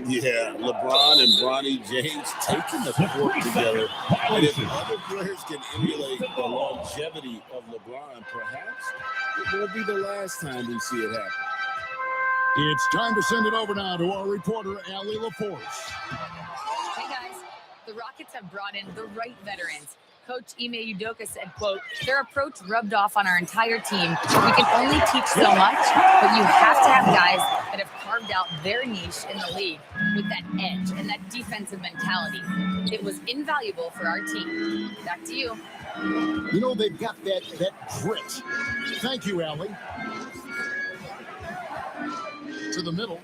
Speaker 3: Yeah, LeBron and Bronny James taking the court together. And if other players can emulate the longevity of LeBron, perhaps it will be the last time we see it happen.
Speaker 1: It's time to send it over now to our reporter, Allie LaForce.
Speaker 5: Hey guys, the Rockets have brought in the right veterans. Coach Ime Udoka said, quote, their approach rubbed off on our entire team. We can only teach so much, but you have to have guys that have carved out their niche in the league with that edge and that defensive mentality. It was invaluable for our team. Back to you.
Speaker 1: You know, they've got that grit. Thank you, Allie. To the middle.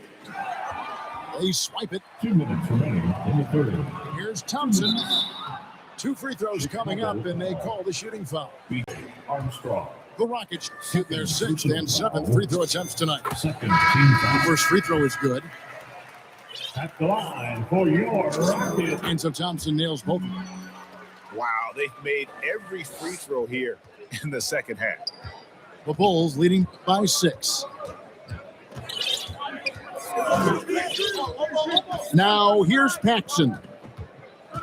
Speaker 1: They swipe it.
Speaker 4: 2 minutes remaining in the third.
Speaker 1: Here's Thompson. 2 free throws coming up, and they call the shooting foul.
Speaker 4: Armstrong.
Speaker 1: The Rockets shoot their 6th and 7th free throw attempts tonight.
Speaker 4: Second team foul.
Speaker 1: First free throw is good.
Speaker 4: At the line for your Rockets.
Speaker 1: And so Thompson nails both.
Speaker 3: Wow, they've made every free throw here in the second half.
Speaker 1: The Bulls leading by 6. Now here's Paxson.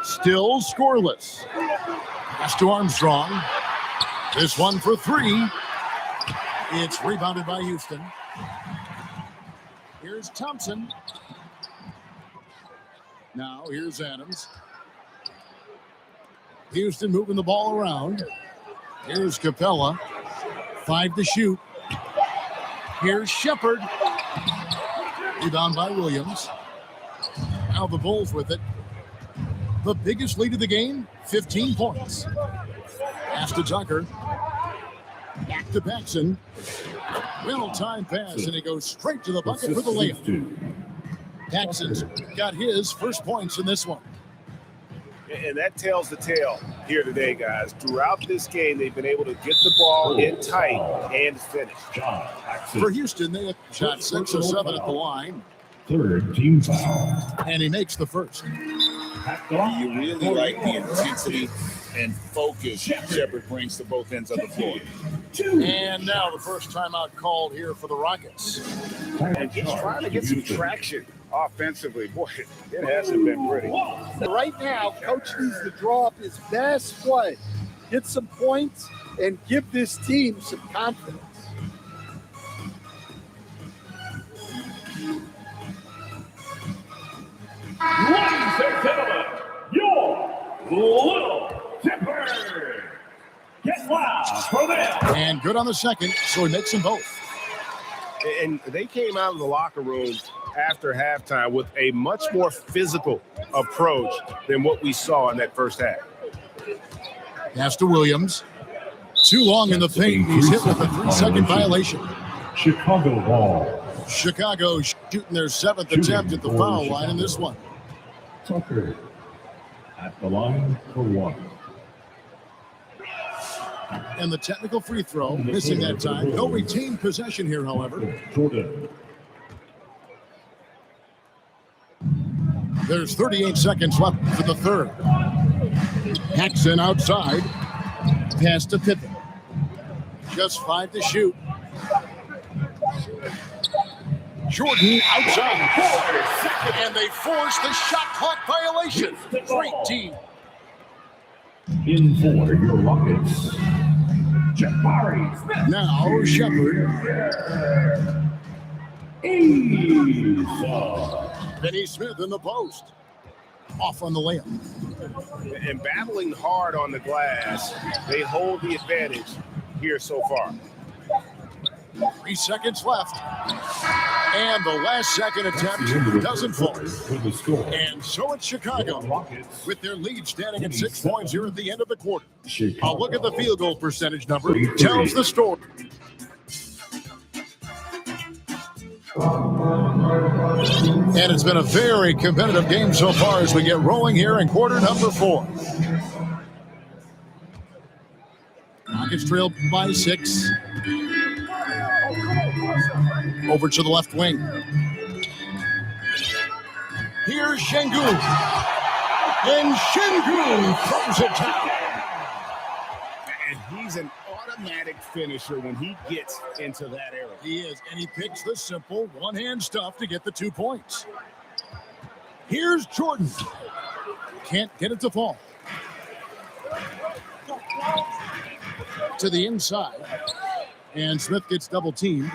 Speaker 1: Still scoreless. Pass to Armstrong. This one for three. It's rebounded by Houston. Here's Thompson. Now here's Adams. Houston moving the ball around. Here's Capella. 5 to shoot. Here's Shepard. Rebound by Williams. Now the Bulls with it. The biggest lead of the game, 15 points. Pass to Tucker. Back to Paxson. Well-timed pass, and he goes straight to the bucket for the layup. Paxson's got his first points in this one.
Speaker 3: And that tells the tale here today, guys. Throughout this game, they've been able to get the ball in tight and finish.
Speaker 1: For Houston, they have shot 6 of 7 at the line.
Speaker 4: Third team foul.
Speaker 1: And he makes the first.
Speaker 3: You really like the intensity and focus Shepard brings to both ends of the floor.
Speaker 1: And now the first timeout called here for the Rockets.
Speaker 3: And he's trying to get some traction offensively. Boy, it hasn't been pretty.
Speaker 2: Right now, Coach needs to draw up his best play, get some points, and give this team some confidence.
Speaker 4: Ladies and gentlemen, your Little Tipper. Get loud for them.
Speaker 1: And good on the second, so he makes them both.
Speaker 3: And they came out of the locker room after halftime with a much more physical approach than what we saw in that first half.
Speaker 1: Pass to Williams. Too long in the paint. He's hit with a 3-second violation.
Speaker 4: Chicago ball.
Speaker 1: Chicago shooting their 7th attempt at the foul line in this one.
Speaker 4: Tucker at the line for 1.
Speaker 1: And the technical free throw, missing that time. No retained possession here, however.
Speaker 4: Jordan.
Speaker 1: There's 38 seconds left for the third. Paxson outside. Pass to Pippen. Just 5 to shoot. Jordan outside. And they force the shot clock violation. Great team.
Speaker 4: In for your Rockets. Jabari Smith.
Speaker 1: Now Shepard. Benny Smith in the post. Off on the layup.
Speaker 3: And battling hard on the glass, they hold the advantage here so far.
Speaker 1: 3 seconds left. And the last second attempt doesn't fall. And so it's Chicago with their lead standing at 6 points here at the end of the quarter. A look at the field goal percentage number tells the story. And it's been a very competitive game so far as we get rolling here in quarter number 4. Rockets trail by 6. Over to the left wing. Here's Şengün. And Şengün throws it down.
Speaker 3: And he's an automatic finisher when he gets into that area.
Speaker 1: He is, and he picks the simple one-hand stuff to get the 2 points. Here's Jordan. Can't get it to fall. To the inside. And Smith gets double-teamed.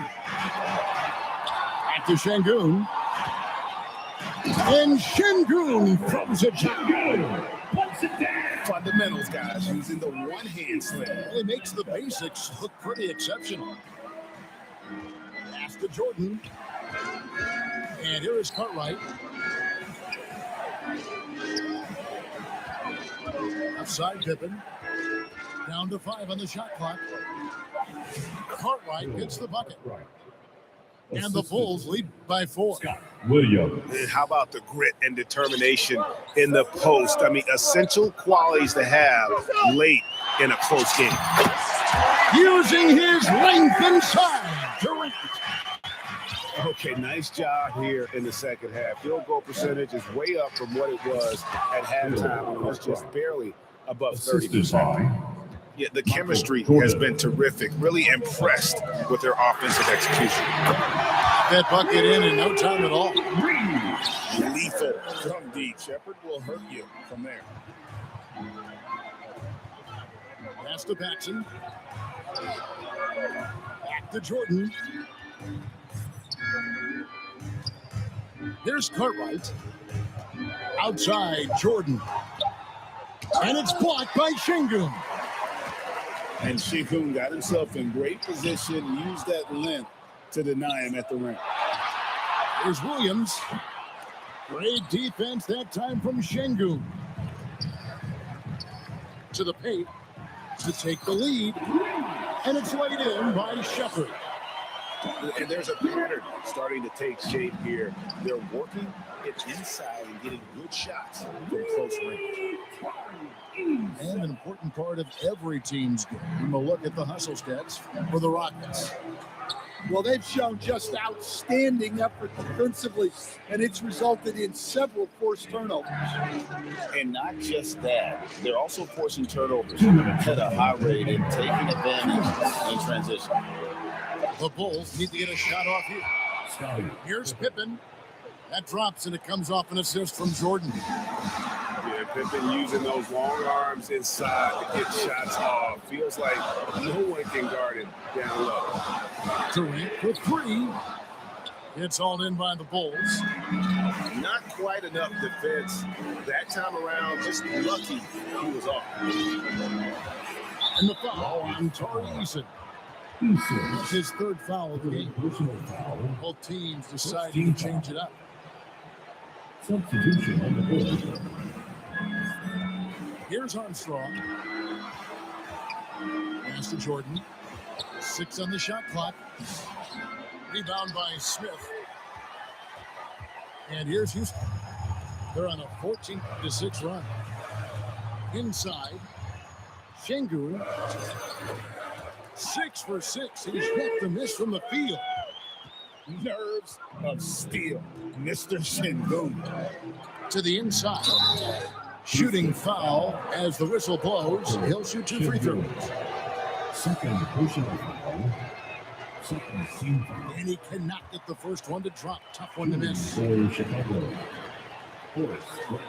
Speaker 1: Back to Şengün. And Şengün throws it down.
Speaker 3: Fundamentals, guys, using the one-hand slam.
Speaker 1: It makes the basics look pretty exceptional. Pass to Jordan. And here is Cartwright. Outside Pippen. Down to 5 on the shot clock. Cartwright gets the bucket. And the Bulls lead by 4.
Speaker 4: Williams.
Speaker 3: And how about the grit and determination in the post? I mean, essential qualities to have late in a close game.
Speaker 1: Using his length inside. Durant.
Speaker 3: Okay, nice job here in the second half. Field goal percentage is way up from what it was at halftime. It was just barely above 30%. Yeah, the chemistry has been terrific. Really impressed with their offensive execution.
Speaker 1: That bucket in no time at all.
Speaker 3: Lethal From deep, Shepard will hurt you from there.
Speaker 1: Pass to Paxson. Back to Jordan. Here's Cartwright. Outside, Jordan. And it's blocked by Şengün.
Speaker 3: And Şengün got himself in great position, used that length to deny him at the rim.
Speaker 1: Here's Williams. Great defense that time from Şengün. To the paint to take the lead. And it's laid in by Shepard.
Speaker 3: And there's a pattern starting to take shape here. They're working it inside and getting good shots from close range.
Speaker 1: And an important part of every team's game, a look at the hustle stats for the Rockets.
Speaker 2: Well, they've shown just outstanding effort defensively, and it's resulted in several forced turnovers.
Speaker 3: And not just that, they're also forcing turnovers at a high rate and taking advantage in transition.
Speaker 1: The Bulls need to get a shot off here. Here's Pippen. That drops, and it comes off an assist from Jordan.
Speaker 3: Yeah, Pippen using those long arms inside to get shots off. Feels like no one can guard it down low.
Speaker 1: Durant for three. It's all in by the Bulls.
Speaker 3: Not quite enough defense. That time around, just lucky he was off.
Speaker 1: And the foul on Tari Eason. It's his third foul of the game. Both teams deciding to change it up.
Speaker 4: Substitution on the board.
Speaker 1: Here's Armstrong. Pass to Jordan. 6 on the shot clock. Rebound by Smith. And here's Houston. They're on a 14-6 run. Inside, Şengün. 6 for 6. He's hit the miss from the field.
Speaker 3: Nerves of steel, Mr. Şengün.
Speaker 1: To the inside. Shooting foul as the whistle blows. He'll shoot 2 free throws.
Speaker 4: Second personal foul. Second team foul.
Speaker 1: And he cannot get the first one to drop. Tough one to miss.
Speaker 4: For Chicago. Horace Grant.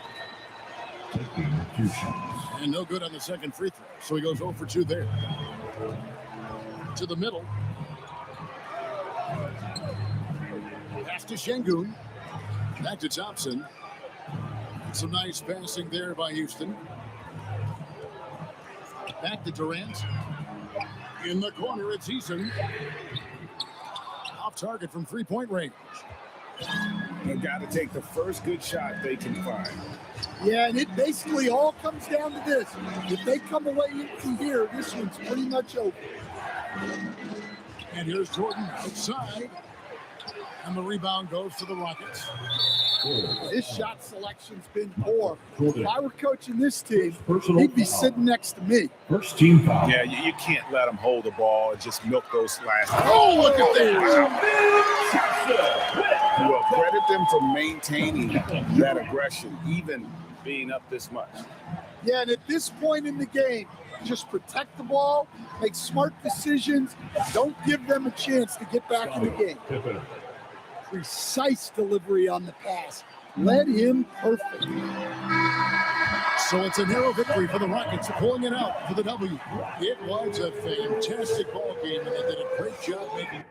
Speaker 4: Taking 2 shots.
Speaker 1: And no good on the second free throw. So he goes 0 for 2 there. To the middle. Pass to Şengün. Back to Thompson. Some nice passing there by Houston. Back to Durant. In the corner, it's Eason. Off target from three-point range.
Speaker 3: They've got to take the first good shot they can find.
Speaker 2: Yeah, and it basically all comes down to this. If they come away from here, this one's pretty much over.
Speaker 1: And here's Jordan outside. And the rebound goes to the Rockets.
Speaker 2: This shot selection's been poor.
Speaker 4: Jordan.
Speaker 2: If I were coaching this team,
Speaker 4: Personal
Speaker 2: he'd be
Speaker 4: foul.
Speaker 2: sitting next to me.
Speaker 4: First team foul.
Speaker 3: Yeah, you can't let them hold the ball and just milk those last.
Speaker 1: Oh, look at that.
Speaker 3: Well, credit them for maintaining that aggression, even being up this much.
Speaker 2: Yeah, and at this point in the game, just protect the ball, make smart decisions, don't give them a chance to get back in the game.
Speaker 4: Pippen.
Speaker 2: Precise delivery on the pass. Led him perfect.
Speaker 1: So it's a narrow victory for the Rockets, pulling it out for the W. It was a fantastic ball game, and they did a great job making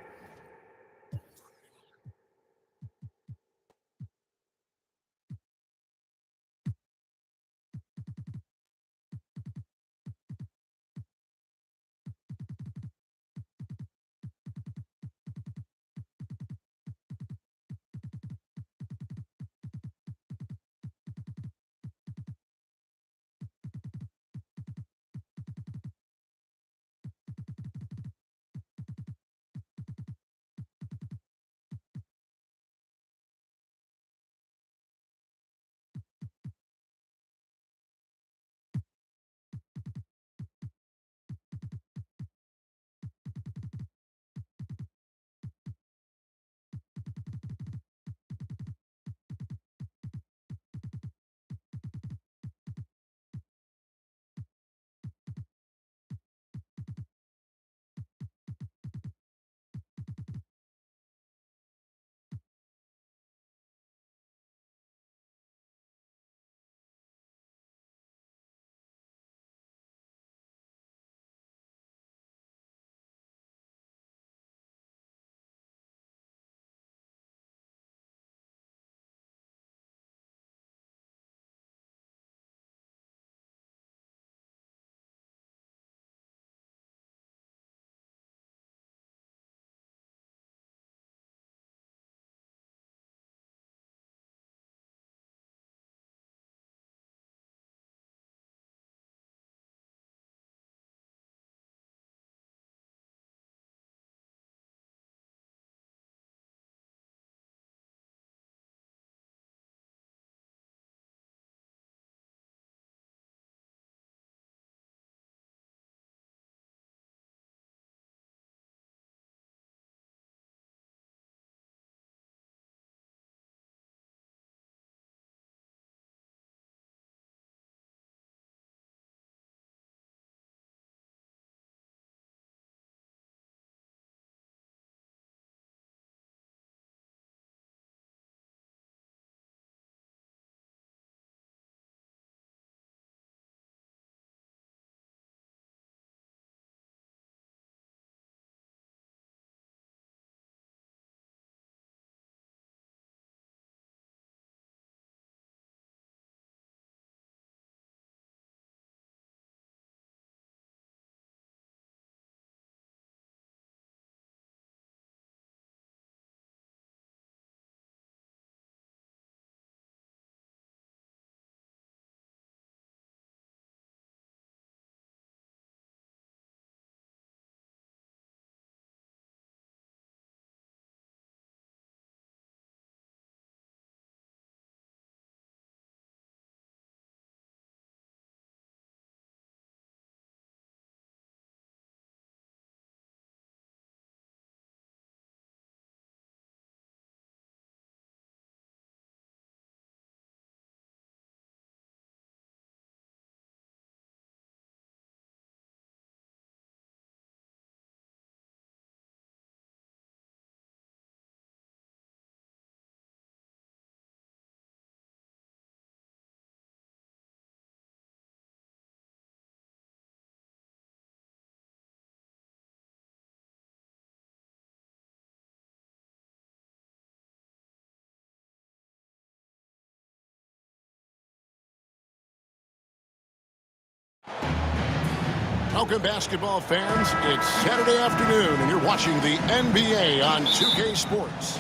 Speaker 1: Welcome, basketball fans. It's Saturday afternoon, and you're watching the NBA on 2K Sports.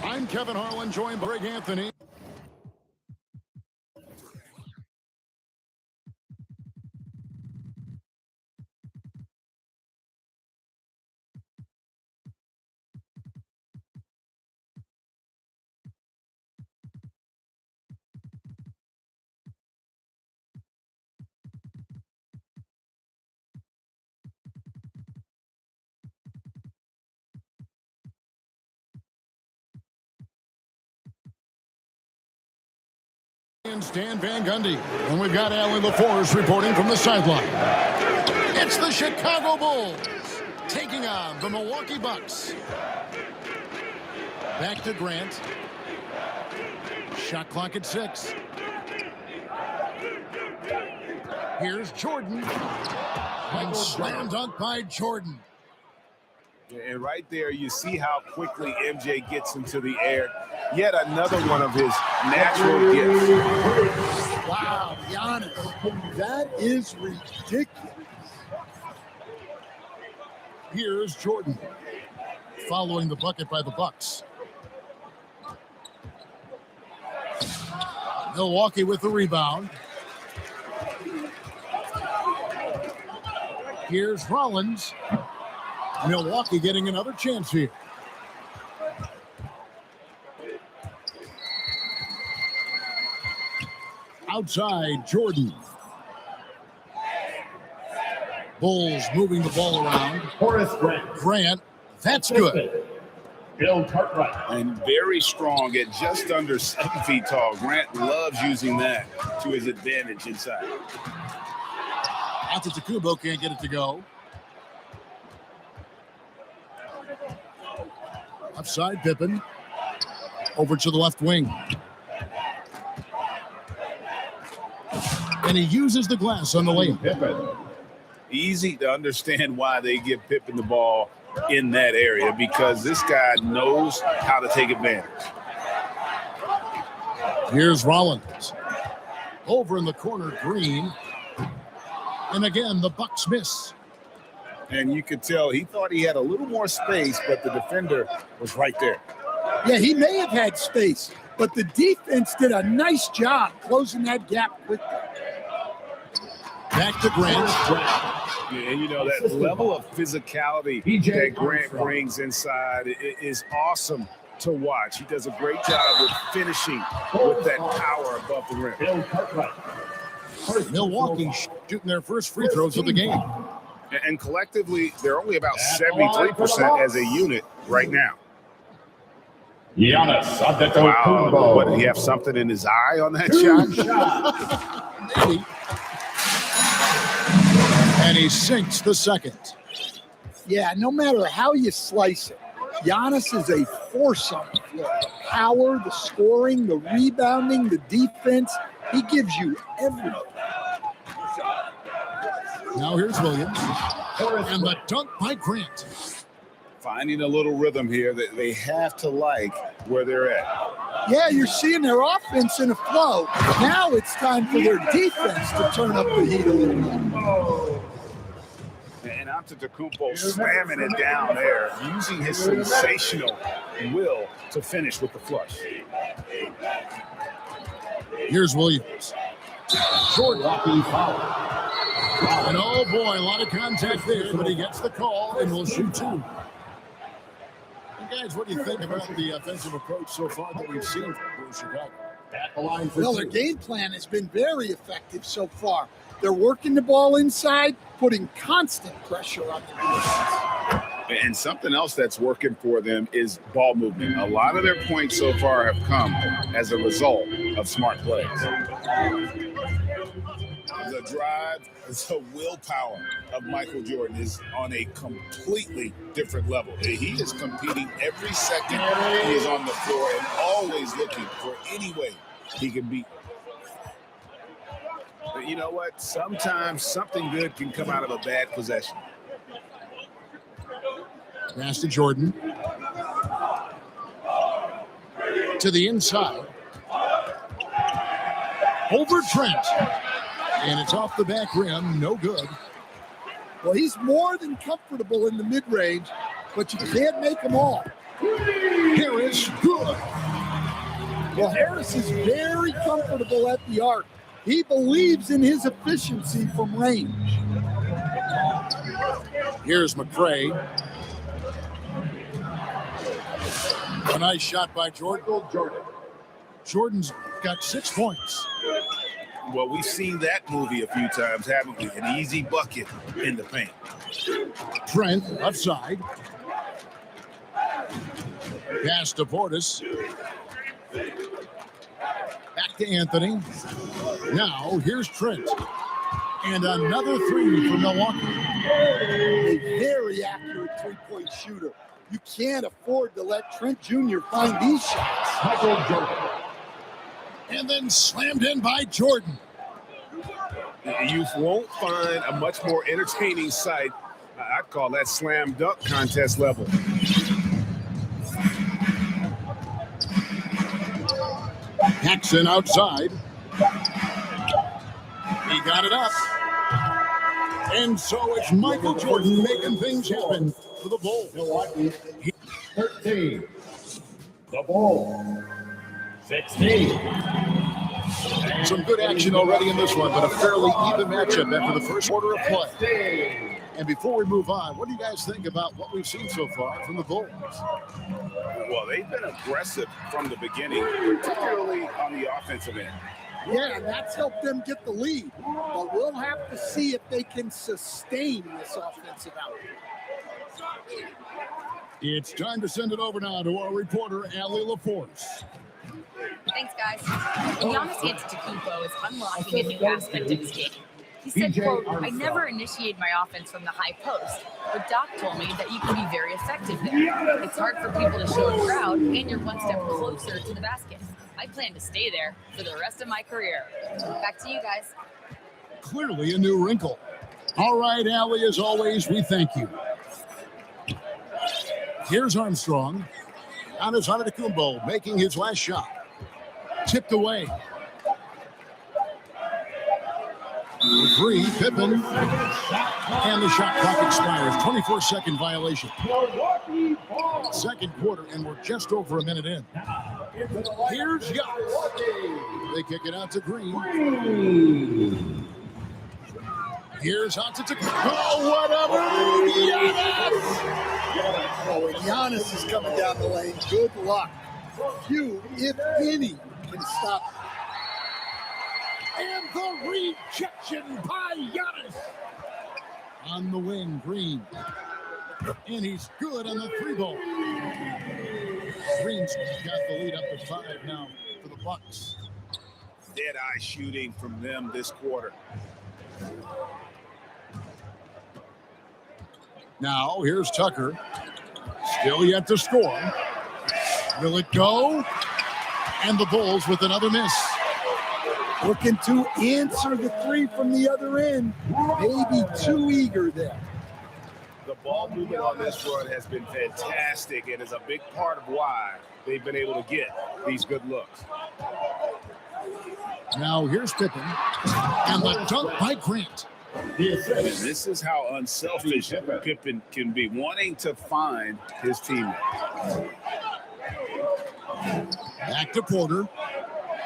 Speaker 1: I'm Kevin Harlan, joined by Greg Anthony. And Stan Van Gundy. And we've got Allie LaForce reporting from the sideline. It's the Chicago Bulls taking on the Milwaukee Bucks. Back to Grant. Shot clock at 6. Here's Jordan. And slam dunk by Jordan.
Speaker 3: And right there, you see how quickly MJ gets into the air. Yet another one of his natural gifts.
Speaker 2: Wow, Giannis. That is ridiculous.
Speaker 1: Here's Jordan. Following the bucket by the Bucks. Milwaukee with the rebound. Here's Rollins. Milwaukee getting another chance here. Outside, Jordan. Bulls moving the ball around.
Speaker 4: Horace Grant.
Speaker 1: Grant, that's good.
Speaker 4: Bill Cartwright.
Speaker 3: And very strong at just under 7 feet tall. Grant loves using that to his advantage inside.
Speaker 1: Antetokounmpo can't get it to go. Upside, Pippen. Over to the left wing. And he uses the glass on the layup.
Speaker 4: Pippen.
Speaker 3: Easy to understand why they give Pippen the ball in that area, because this guy knows how to take advantage.
Speaker 1: Here's Rollins. Over in the corner, Green. And again, the Bucks miss.
Speaker 3: And you could tell he thought he had a little more space, but the defender was right there.
Speaker 2: Yeah, he may have had space, but the defense did a nice job closing that gap quickly.
Speaker 1: Back to Grant.
Speaker 3: Yeah, and you know, that level of physicality that Grant brings inside is awesome to watch. He does a great job with finishing with that power above the rim.
Speaker 4: Bill Cartwright.
Speaker 1: Milwaukee shooting their first free throws of the game.
Speaker 3: And collectively, they're only about 73% as a unit right now.
Speaker 4: Giannis Antetokounmpo.
Speaker 3: Wow, what, did he have something in his eye on that shot?
Speaker 1: Maybe. And he sinks the second.
Speaker 2: Yeah, no matter how you slice it, Giannis is a force on the floor. The power, the scoring, the rebounding, the defense, he gives you everything.
Speaker 1: Now here's Williams. And the dunk by Grant.
Speaker 3: Finding a little rhythm here that they have to like where they're at.
Speaker 2: Yeah, you're seeing their offense in a flow. Now it's time for their defense to turn up the heat a little bit.
Speaker 3: And Antetokounmpo slamming it down there, using his sensational will to finish with the flush.
Speaker 1: Here's Williams. Jordan. And oh boy, a lot of contact there, but he gets the call and will shoot 2. And guys, what do you think about the offensive approach so far that we've seen from Chicago?
Speaker 4: At the line for
Speaker 2: Well, their
Speaker 4: 2.
Speaker 2: game plan has been very effective so far. They're working the ball inside, putting constant pressure on the defense.
Speaker 3: And something else that's working for them is ball movement. A lot of their points so far have come as a result of smart plays. The drive, the willpower of Michael Jordan is on a completely different level. He is competing every second he is on the floor and always looking for any way he can beat. But you know what? Sometimes something good can come out of a bad possession.
Speaker 1: Pass to Jordan. To the inside. Over Trent. And it's off the back rim. No good.
Speaker 2: Well, he's more than comfortable in the mid-range, but you can't make them all.
Speaker 1: Harris, good.
Speaker 2: Well, Harris is very comfortable at the arc. He believes in his efficiency from range.
Speaker 1: Here's McCray. A nice shot by Jordan. Jordan's got 6 points.
Speaker 3: Well, we've seen that movie a few times, haven't we? An easy bucket in the paint.
Speaker 1: Trent, left side. Pass to Portis. Back to Anthony. Now, here's Trent. And another three from Milwaukee.
Speaker 2: A very accurate three-point shooter. You can't afford to let Trent Jr. find these shots.
Speaker 4: Michael Jordan.
Speaker 1: And then slammed in by Jordan.
Speaker 3: You won't find a much more entertaining sight. I'd call that slam dunk contest level.
Speaker 1: Paxson outside. He got it up. And so it's Michael Jordan making things happen for the Bulls.
Speaker 4: Milwaukee 13. The Bulls 16.
Speaker 1: Some good action already in this one, but a fairly even matchup after the first quarter of play. And before we move on, what do you guys think about what we've seen so far from the Bulls?
Speaker 3: Well, they've been aggressive from the beginning, particularly on the offensive end.
Speaker 2: Yeah, and that's helped them get the lead. But we'll have to see if they can sustain this offensive output.
Speaker 1: It's time to send it over now to our reporter, Allie LaForce.
Speaker 5: Thanks, guys. Giannis Antetokounmpo is unlocking a new aspect of his game. He said, quote, "I never initiate my offense from the high post, but Doc told me that you can be very effective there. It's hard for people to show a crowd, and you're one step closer to the basket. I plan to stay there for the rest of my career." Back to you guys.
Speaker 1: Clearly a new wrinkle. All right, Allie, as always, we thank you. Here's Armstrong. Giannis Antetokounmpo making his last shot. Tipped away. Three, Pippen. And the shot clock expires. 24-second violation. Second quarter, and we're just over a minute in. Here's Giannis. They kick it out to Green. Here's Antetokounmpo. Oh, what a move! Giannis!
Speaker 2: Oh, and Giannis is coming down the lane. Good luck. Few, if any, can stop him.
Speaker 1: And the rejection by Giannis. On the wing, Green. And he's good on the three ball. Green's got the lead up to 5 now for the Bucks.
Speaker 3: Dead-eye shooting from them this quarter.
Speaker 1: Now, here's Tucker. Still yet to score. Will it go? And the Bulls with another miss.
Speaker 2: Looking to answer the three from the other end. Maybe too eager there.
Speaker 3: The ball movement on this run has been fantastic and is a big part of why they've been able to get these good looks.
Speaker 1: Now, here's Pippen. And the dunk by Grant.
Speaker 3: And this is how unselfish Pippen can be, wanting to find his teammate.
Speaker 1: Back to Porter.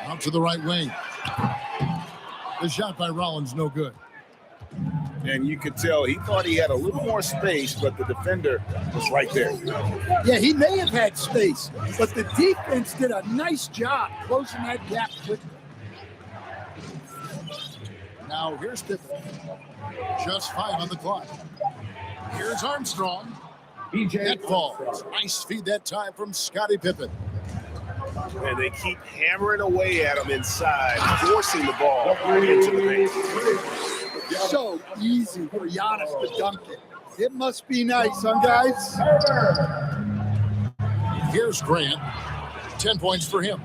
Speaker 1: Out to the right wing. The shot by Rollins, no good.
Speaker 3: And you could tell he thought he had a little more space, but the defender was right there.
Speaker 2: Yeah, he may have had space, but the defense did a nice job closing that gap quickly.
Speaker 1: Now here's Pippen. Just 5 on the clock. Here's Armstrong. That falls. Nice feed that time from Scottie Pippen.
Speaker 3: And they keep hammering away at him inside, forcing the ball into the paint.
Speaker 2: So easy for Giannis to dunk it. It must be nice, huh, guys?
Speaker 1: Here's Grant. 10 points for him.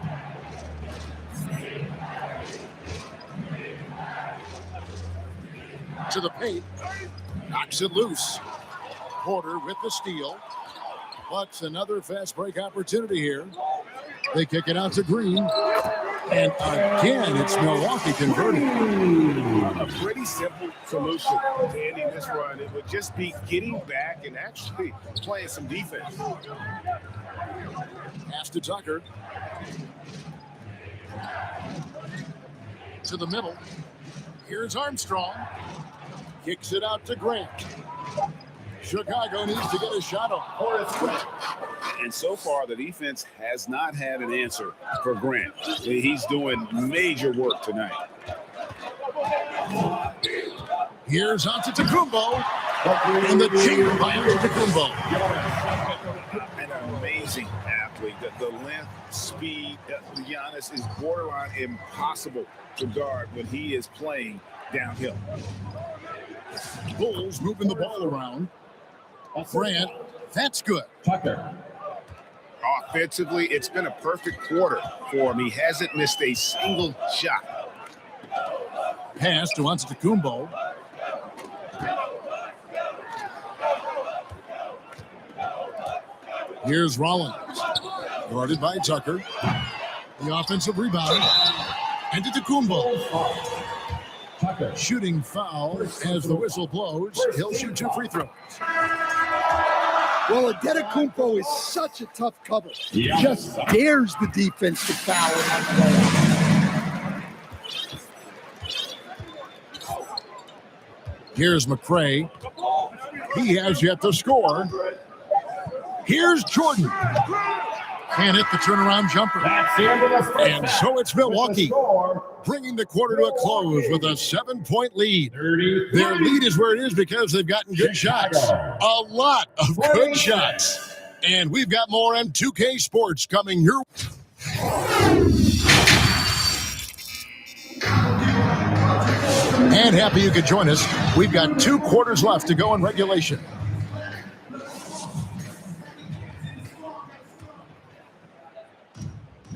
Speaker 1: To the paint. Knocks it loose. Porter with the steal. But another fast break opportunity here. They kick it out to Green. And again, it's Milwaukee converting.
Speaker 3: A pretty simple solution to ending this run. It would just be getting back and actually playing some defense.
Speaker 1: Pass to Tucker. To the middle. Here's Armstrong. Kicks it out to Grant. Chicago needs to get a shot off.
Speaker 3: And so far, the defense has not had an answer for Grant. He's doing major work tonight.
Speaker 1: Here's Antetokounmpo. And the chamber by Antetokounmpo.
Speaker 3: An amazing athlete. The length, speed, Giannis is borderline impossible to guard when he is playing downhill.
Speaker 1: Bulls moving the ball around. Grant, that's good.
Speaker 4: Tucker.
Speaker 3: Offensively, it's been a perfect quarter for him. He hasn't missed a single shot.
Speaker 1: Pass to Antetokounmpo. Here's Rollins. Guarded by Tucker. The offensive rebound. Antetokounmpo.
Speaker 4: Tucker.
Speaker 1: Shooting foul as the whistle blows. He'll shoot 2 free throws.
Speaker 2: Well, Antetokounmpo is such a tough cover.
Speaker 4: Yeah.
Speaker 2: Just dares the defense to foul him.
Speaker 1: Here's McRae. He has yet to score. Here's Jordan. Can't hit the turnaround jumper.
Speaker 4: That's the end of the first
Speaker 1: And
Speaker 4: half.
Speaker 1: so it's Milwaukee
Speaker 4: Score,
Speaker 1: bringing the quarter to a close with a 7-point lead.
Speaker 4: 30.
Speaker 1: Their lead is where it is because they've gotten good shots. A lot of good shots. And we've got more on 2K Sports coming your And happy you could join us. We've got 2 quarters left to go in regulation.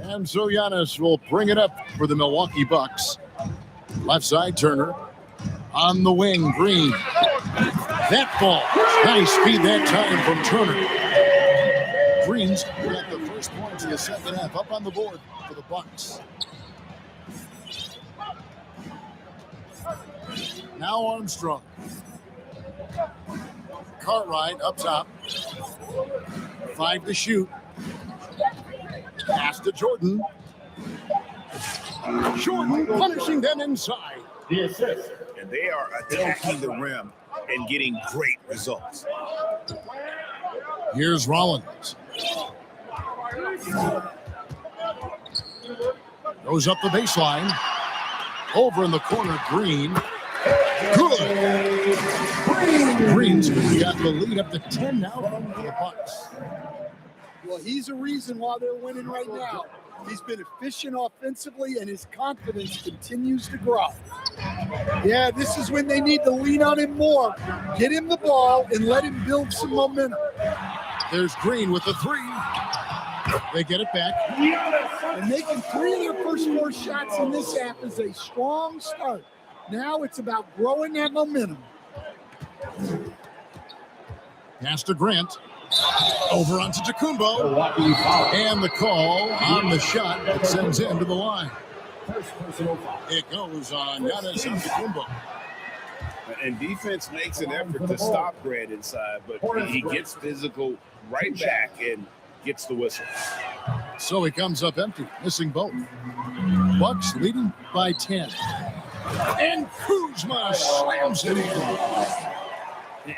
Speaker 1: And so Giannis will bring it up for the Milwaukee Bucks. Left side, Turner. On the wing, Green. That ball. Nice speed that time from Turner. Green's got the first points of the second half up on the board for the Bucks. Now Armstrong. Cartwright up top. 5 to shoot. Pass to Jordan. Jordan punishing them inside.
Speaker 4: The assist.
Speaker 3: And they are attacking the rim and getting great results.
Speaker 1: Here's Rollins. Goes up the baseline. Over in the corner, Green. Good. Green's got the lead up to 10 now for the Bucks.
Speaker 2: Well, he's a reason why they're winning right now. He's been efficient offensively, and his confidence continues to grow. Yeah, this is when they need to lean on him more. Get him the ball and let him build some momentum.
Speaker 1: There's Green with the 3. They get it back.
Speaker 2: And making 3 of their first 4 shots in this half is a strong start. Now it's about growing that momentum.
Speaker 1: Pass to Grant. Over onto Antetokounmpo.
Speaker 4: Milwaukee foul.
Speaker 1: And the call on the shot that sends him to the line.
Speaker 4: First personal foul.
Speaker 1: It goes on Giannis Antetokounmpo.
Speaker 3: And defense makes an effort to stop Grant inside, but he gets physical right back and gets the whistle.
Speaker 1: So he comes up empty, missing both. Bucks leading by 10. And Kuzma slams it in.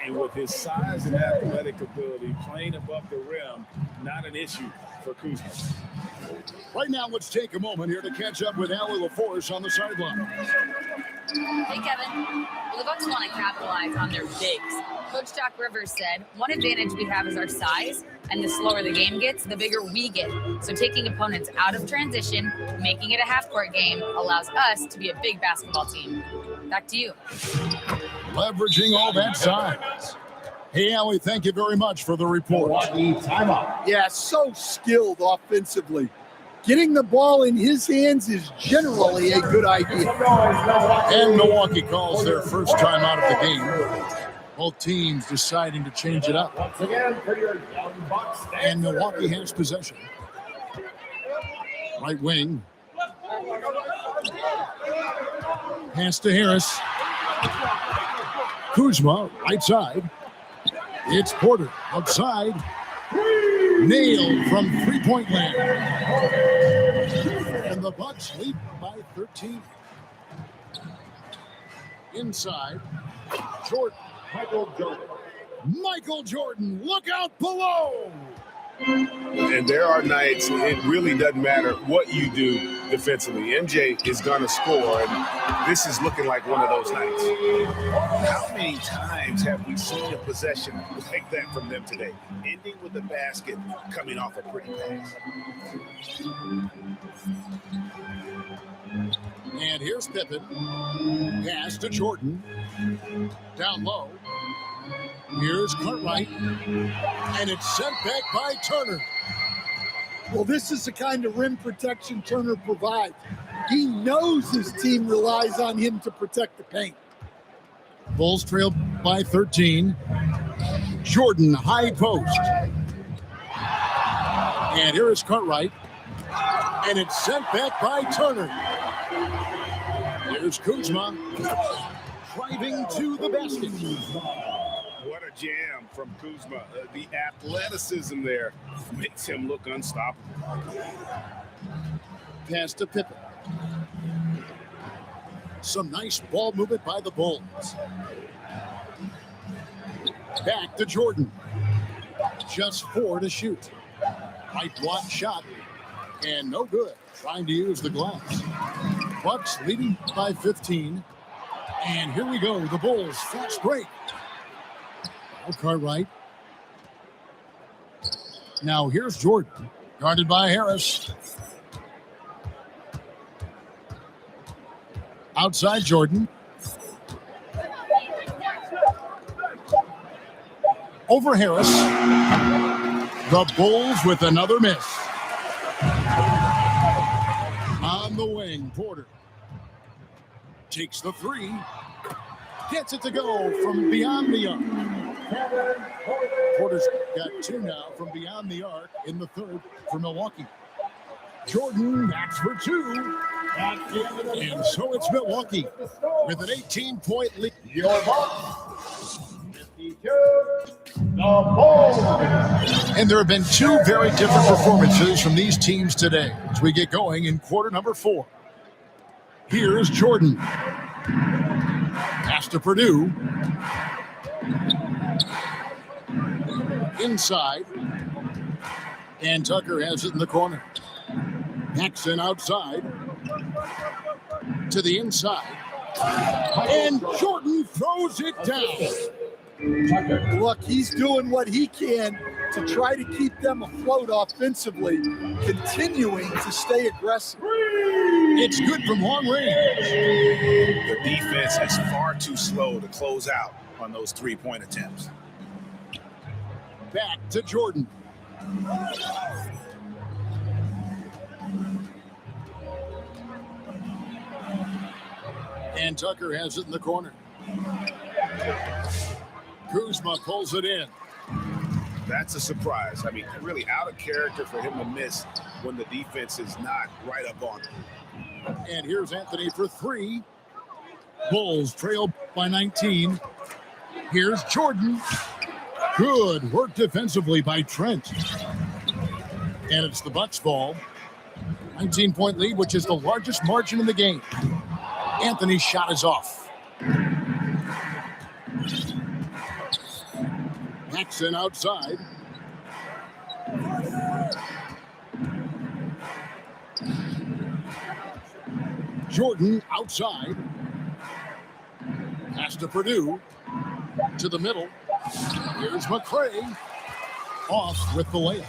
Speaker 3: And with his size and athletic ability, playing above the rim, not an issue for Kuzma.
Speaker 1: Right now, let's take a moment here to catch up with Allie LaForce on the sideline.
Speaker 5: Hey, Kevin. Well, the Bucks want to capitalize on their bigs. Coach Doc Rivers said, one advantage we have is our size, and the slower the game gets, the bigger we get. So taking opponents out of transition, making it a half-court game, allows us to be a big basketball team. Back to you.
Speaker 1: Leveraging all that size. Hey, Allie, thank you very much for the report.
Speaker 4: Milwaukee timeout.
Speaker 2: Yeah, so skilled offensively. Getting the ball in his hands is generally a good idea.
Speaker 1: And Milwaukee calls their first time out of the game. Both teams deciding to change it up.
Speaker 4: Once again, for your Young Bucks.
Speaker 1: And Milwaukee has possession. Right wing. Pass to Harris. Kuzma, right side. It's Porter, outside. Nailed from three-point land. And the Bucks lead by 13. Inside, Jordan. Michael Jordan, look out below.
Speaker 3: And there are nights it really doesn't matter what you do defensively. MJ is going to score, and this is looking like one of those nights. How many times have we seen a possession like that from them today, ending with a basket coming off a pretty pass?
Speaker 1: And here's Pippen. Pass to Jordan. Down low. Here's Cartwright. And it's sent back by Turner.
Speaker 2: Well, this is the kind of rim protection Turner provides. He knows his team relies on him to protect the paint.
Speaker 1: Bulls trail by 13. Jordan, high post. And here is Cartwright. And it's sent back by Turner. Here's Kuzma. Driving to the basket.
Speaker 3: What a jam from Kuzma. The athleticism there makes him look unstoppable.
Speaker 1: Pass to Pippen. Some nice ball movement by the Bulls. Back to Jordan. Just 4 to shoot. Right block shot. And no good. Trying to use the glass. Bucks leading by 15. And here we go. The Bulls fast break. Cartwright. Now here's Jordan. Guarded by Harris. Outside Jordan. Over Harris. The Bulls with another miss. On the wing, Porter. Takes the three. Gets it to go from beyond the arc. Porter's got 2 now from beyond the arc in the third for Milwaukee. Jordan, that's for 2. And so it's Milwaukee with an 18-point lead.
Speaker 4: Your Bucks, 52, the Bulls.
Speaker 1: And there have been 2 very different performances from these teams today as we get going in quarter number 4. Here's Jordan. Pass to Purdue. Inside. And Tucker has it in the corner. Paxson outside. To the inside. And Jordan throws it down.
Speaker 2: Look, he's doing what he can to try to keep them afloat offensively, continuing to stay aggressive.
Speaker 1: It's good from long range.
Speaker 3: The defense is far too slow to close out on those three-point attempts.
Speaker 1: Back to Jordan. And Tucker has it in the corner. Kuzma pulls it in.
Speaker 3: That's a surprise. I mean, really out of character for him to miss when the defense is not right up on him.
Speaker 1: And here's Anthony for 3. Bulls trail by 19. Here's Jordan. Good work defensively by Trent. And it's the Bucks' ball. 19-point lead, which is the largest margin in the game. Anthony's shot is off. Paxson outside. Jordan outside. Pass to Purdue. To the middle. Here's McCray. Off with the layup.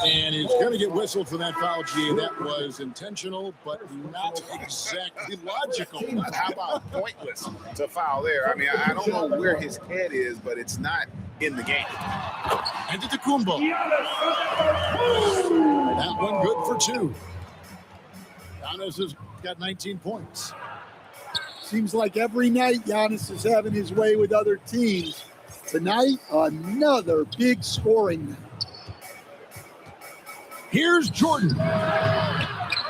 Speaker 1: And he's going to get whistled for that foul, G. That was intentional, but not exactly logical.
Speaker 3: How about pointless to foul there? I mean, I don't know where his head is, but it's not in the game.
Speaker 1: And Antetokounmpo. That one good for 2. Giannis has got 19 points.
Speaker 2: Seems like every night Giannis is having his way with other teams. Tonight, another big scoring night.
Speaker 1: Here's Jordan.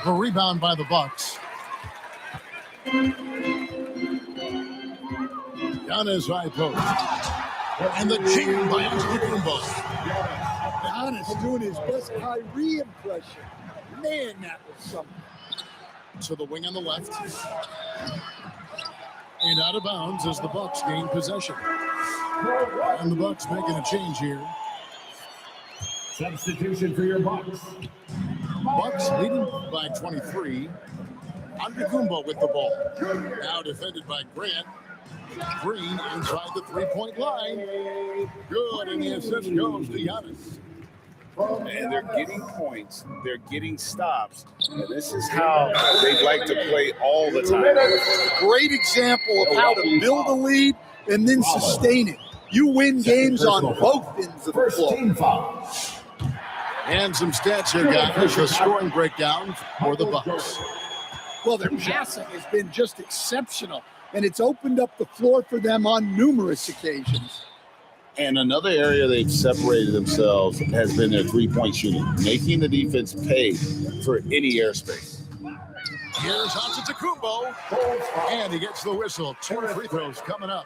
Speaker 1: The rebound by the Bucks. Giannis high post. And the jam by Antetokounmpo.
Speaker 2: Giannis doing his best Kyrie impression. Man, that was something.
Speaker 1: To the wing on the left. And out of bounds as the Bucks gain possession. And the Bucks making a change here.
Speaker 4: Substitution for your Bucks.
Speaker 1: Bucks leading by 23. Antetokounmpo with the ball. Now defended by Grant. Green inside the three-point line. Good, and the assist goes to Giannis.
Speaker 3: And they're getting points. They're getting stops. And this is how they like to play all the time.
Speaker 2: Great example of how to build a lead and then sustain it. You win games on both ends of the
Speaker 4: First
Speaker 2: floor.
Speaker 4: team foul.
Speaker 1: And some stats here, guys. A scoring breakdown for the Bucks.
Speaker 2: Well, their passing has been just exceptional, and it's opened up the floor for them on numerous occasions.
Speaker 3: And another area they've separated themselves has been their three-point shooting, making the defense pay for any airspace.
Speaker 1: Here's Antetokounmpo, and he gets the whistle. 2 free throws coming up.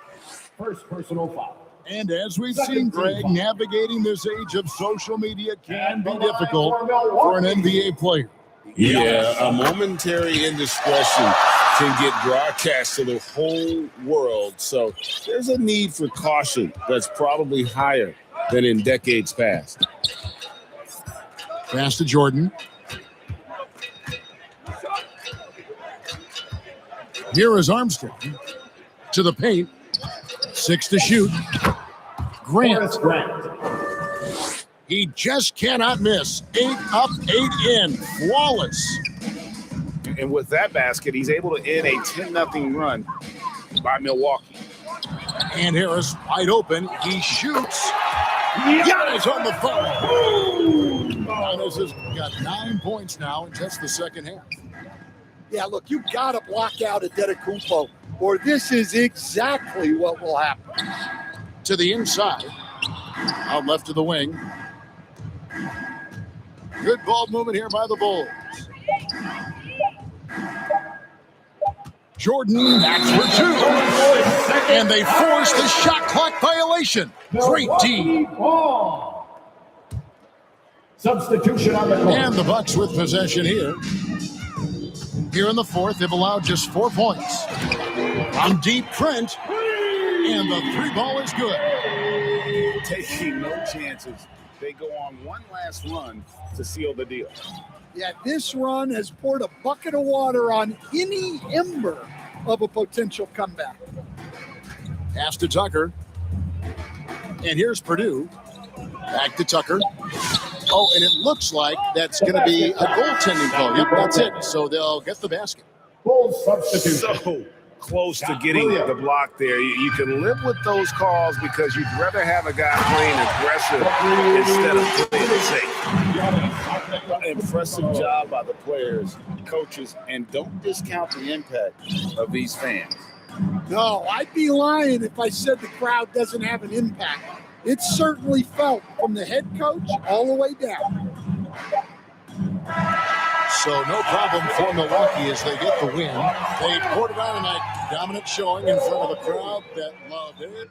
Speaker 4: First personal foul.
Speaker 1: And as we've seen, Greg, navigating this age of social media can be difficult for an NBA player.
Speaker 3: Yeah, a momentary indiscretion can get broadcast to the whole world. So there's a need for caution that's probably higher than in decades past.
Speaker 1: Pass to Jordan. Here is Armstrong to the paint. 6 to shoot. Grant. He just cannot miss. 8 up, 8 in. Flawless.
Speaker 3: And with that basket, he's able to end a 10-0 run by Milwaukee.
Speaker 1: And Harris wide open. He shoots. Giannis on the foul. Giannis has got 9 points now in just the second half.
Speaker 2: Yeah, look, you got to block out Antetokounmpo, or this is exactly what will happen.
Speaker 1: To the inside. Out left of the wing. Good ball movement here by the Bulls. Jordan, that's for 2. And they force the shot clock violation. Great D.
Speaker 4: Substitution on the court.
Speaker 1: And the Bucks with possession here. Here in the fourth, they've allowed just 4 points. From deep, Trent. And the 3-ball is good.
Speaker 3: Taking no chances. They go on one last run to seal the deal.
Speaker 2: Yeah, this run has poured a bucket of water on any ember of a potential comeback.
Speaker 1: Pass to Tucker. And here's Purdue. Back to Tucker. Oh, and it looks like that's going to be a goaltending call. Yep, that's it. So they'll get the basket.
Speaker 4: Full substitution.
Speaker 3: So close to getting the block there. You can live with those calls because you'd rather have a guy playing aggressive instead of playing safe. Impressive job by the players, coaches, and don't discount the impact of these fans.
Speaker 2: No, I'd be lying if I said the crowd doesn't have an impact. It's certainly felt from the head coach all the way down.
Speaker 1: So no problem for Milwaukee as they get the win. They poured it on tonight. Dominant showing in front of the crowd that loved it.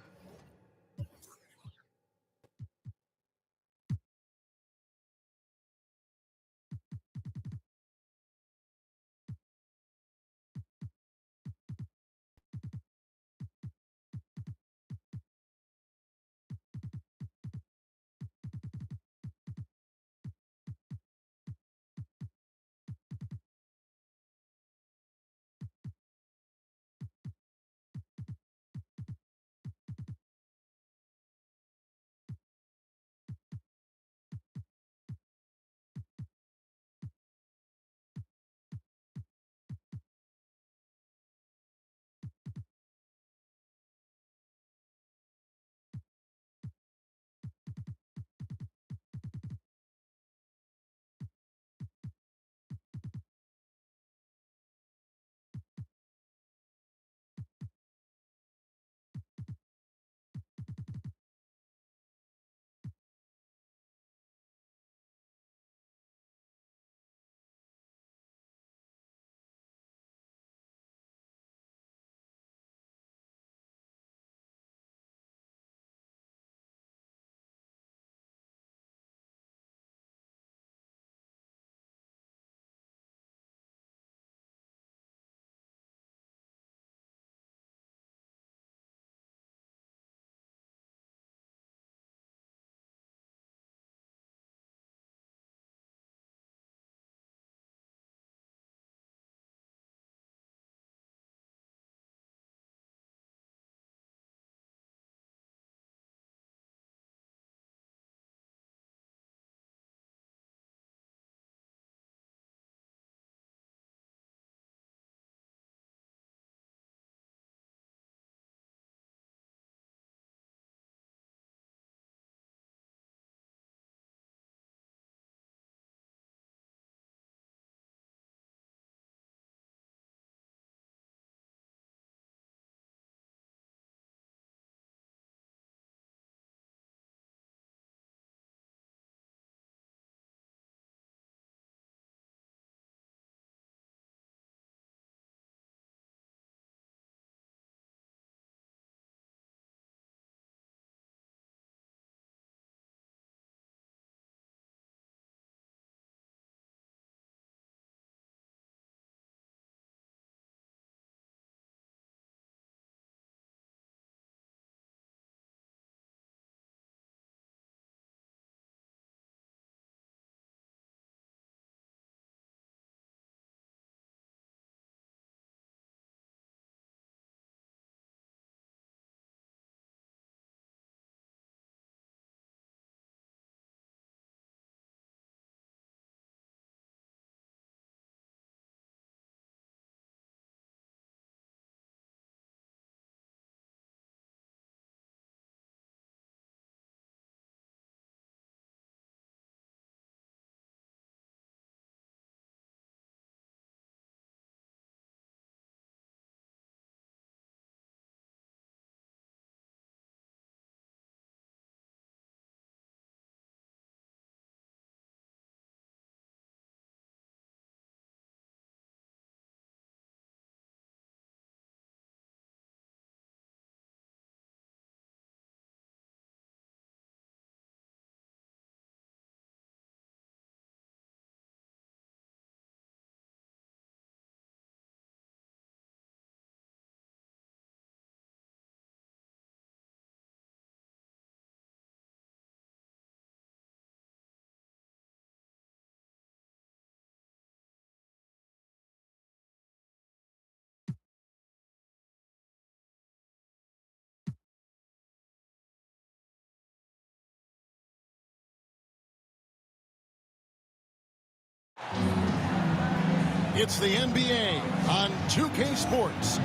Speaker 1: It's the NBA on 2K Sports.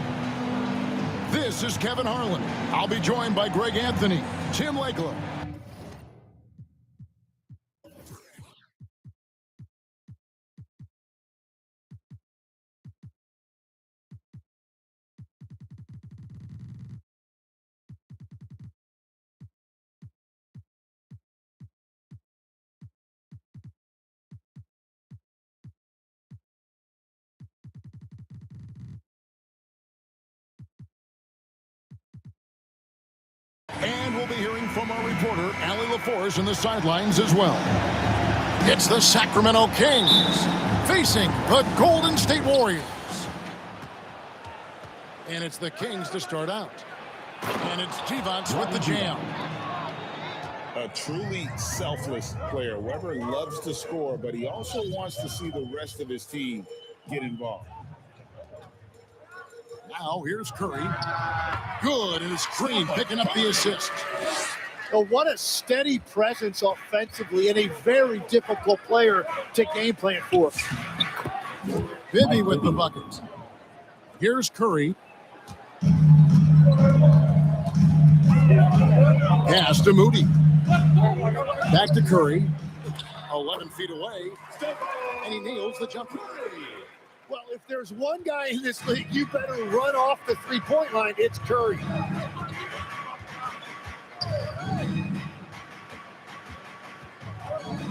Speaker 1: This is Kevin Harlan. I'll be joined by Greg Anthony, Tim Legler. And we'll be hearing from our reporter, Allie LaForce, on the sidelines as well. It's the Sacramento Kings facing the Golden State Warriors. And it's the Kings to start out. And it's Divac with the jam.
Speaker 3: A truly selfless player. Webber loves to score, but he also wants to see the rest of his team get involved.
Speaker 1: Now here's Curry. Good, and it's Green picking up the assist.
Speaker 2: Oh, what a steady presence offensively and a very difficult player to game plan for.
Speaker 1: Bibby with the bucket. Here's Curry. Pass to Moody. Back to Curry. 11 feet away. And he nails the jumper.
Speaker 2: Well, if there's one guy in this league, you better run off the three-point line. It's Curry.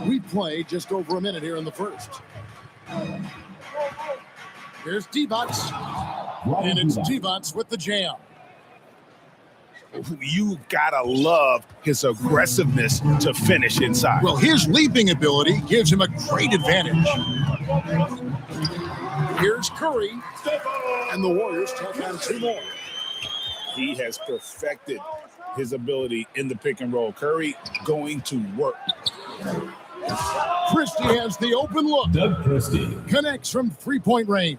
Speaker 1: We play just over a minute here in the first. Here's Divac. And it's Divac with the jam.
Speaker 3: You gotta love his aggressiveness to finish inside.
Speaker 1: Well, his leaping ability gives him a great advantage. Here's Curry, and the Warriors tack on two more.
Speaker 3: He has perfected his ability in the pick and roll. Curry going to work.
Speaker 1: Christie has the open look.
Speaker 4: Doug Christie
Speaker 1: Connects from three-point range.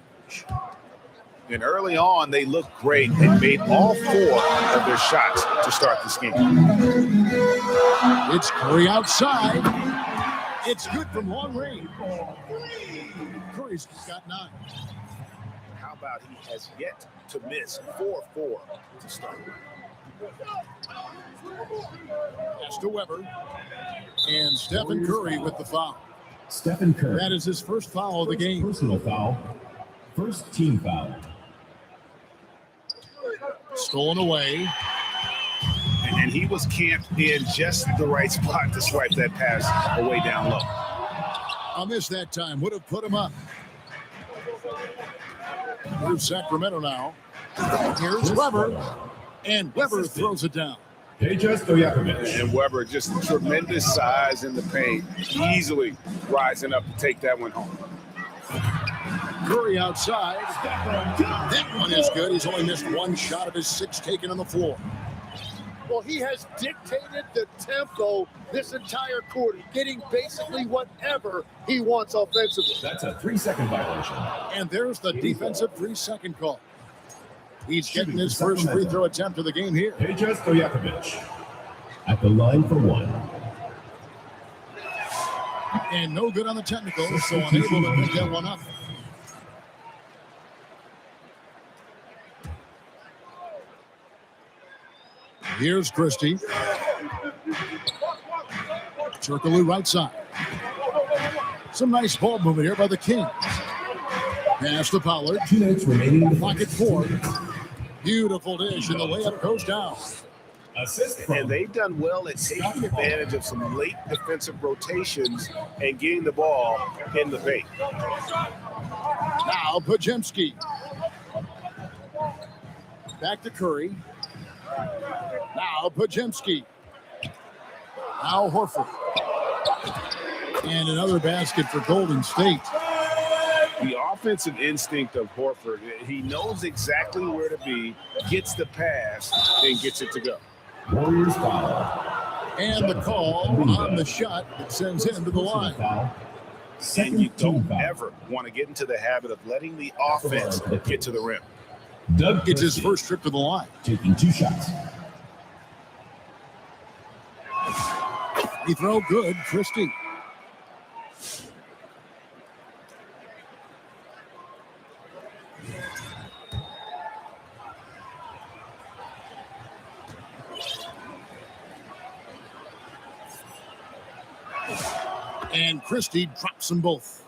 Speaker 3: And early on, they looked great and made all four of their shots to start this game.
Speaker 1: It's Curry outside. It's good from long range. Curry's got 9.
Speaker 3: How about he has yet to miss 4-4 to start?
Speaker 1: Pass to Webber. And Stephen Curry with the foul.
Speaker 4: Stephen Curry.
Speaker 1: That is his first foul of the game.
Speaker 4: Personal foul. First team foul.
Speaker 1: Stolen away.
Speaker 3: And he was camped in just the right spot to swipe that pass away down low.
Speaker 1: I missed that time. Would have put him up. Here's Sacramento now. Here's Webber. And Webber throws it down.
Speaker 4: Peja Stojakovic.
Speaker 3: And Webber, just tremendous size in the paint, easily rising up to take that one home.
Speaker 1: Curry outside. That one is good. He's only missed one shot of his 6 taken on the floor.
Speaker 2: Well, he has dictated the tempo this entire quarter, getting basically whatever he wants offensively.
Speaker 4: That's a 3-second violation.
Speaker 1: And there's the defensive 3-second call. He's getting his first free throw attempt of the game here.
Speaker 4: Peja Stojakovic at the line for 1.
Speaker 1: And no good on the technical, so unable to pick that one up. Here's Christie. Turkoglu right side. Some nice ball movement here by the Kings. Pass to Pollard.
Speaker 4: 2 minutes remaining in the
Speaker 1: Pocket 4. Beautiful dish, and the layup goes down.
Speaker 4: Assist from
Speaker 3: And they've done well at taking advantage of some late defensive rotations and getting the ball in the paint.
Speaker 1: Now Podziemski. Back to Curry. Now Podziemski. Now Horford. And another basket for Golden State.
Speaker 3: The offensive instinct of Horford, he knows exactly where to be, gets the pass, and gets it to go.
Speaker 4: Warriors foul.
Speaker 1: And the call on the shot that sends him to the line.
Speaker 4: Foul.
Speaker 3: And you
Speaker 4: Second team
Speaker 3: don't
Speaker 4: foul.
Speaker 3: ever want to get into the habit of letting the offense get to the rim.
Speaker 4: Doug
Speaker 1: It's his
Speaker 4: Christie
Speaker 1: first trip to the line.
Speaker 4: taking 2 shots.
Speaker 1: He throw good, Christie. And Christie drops them both.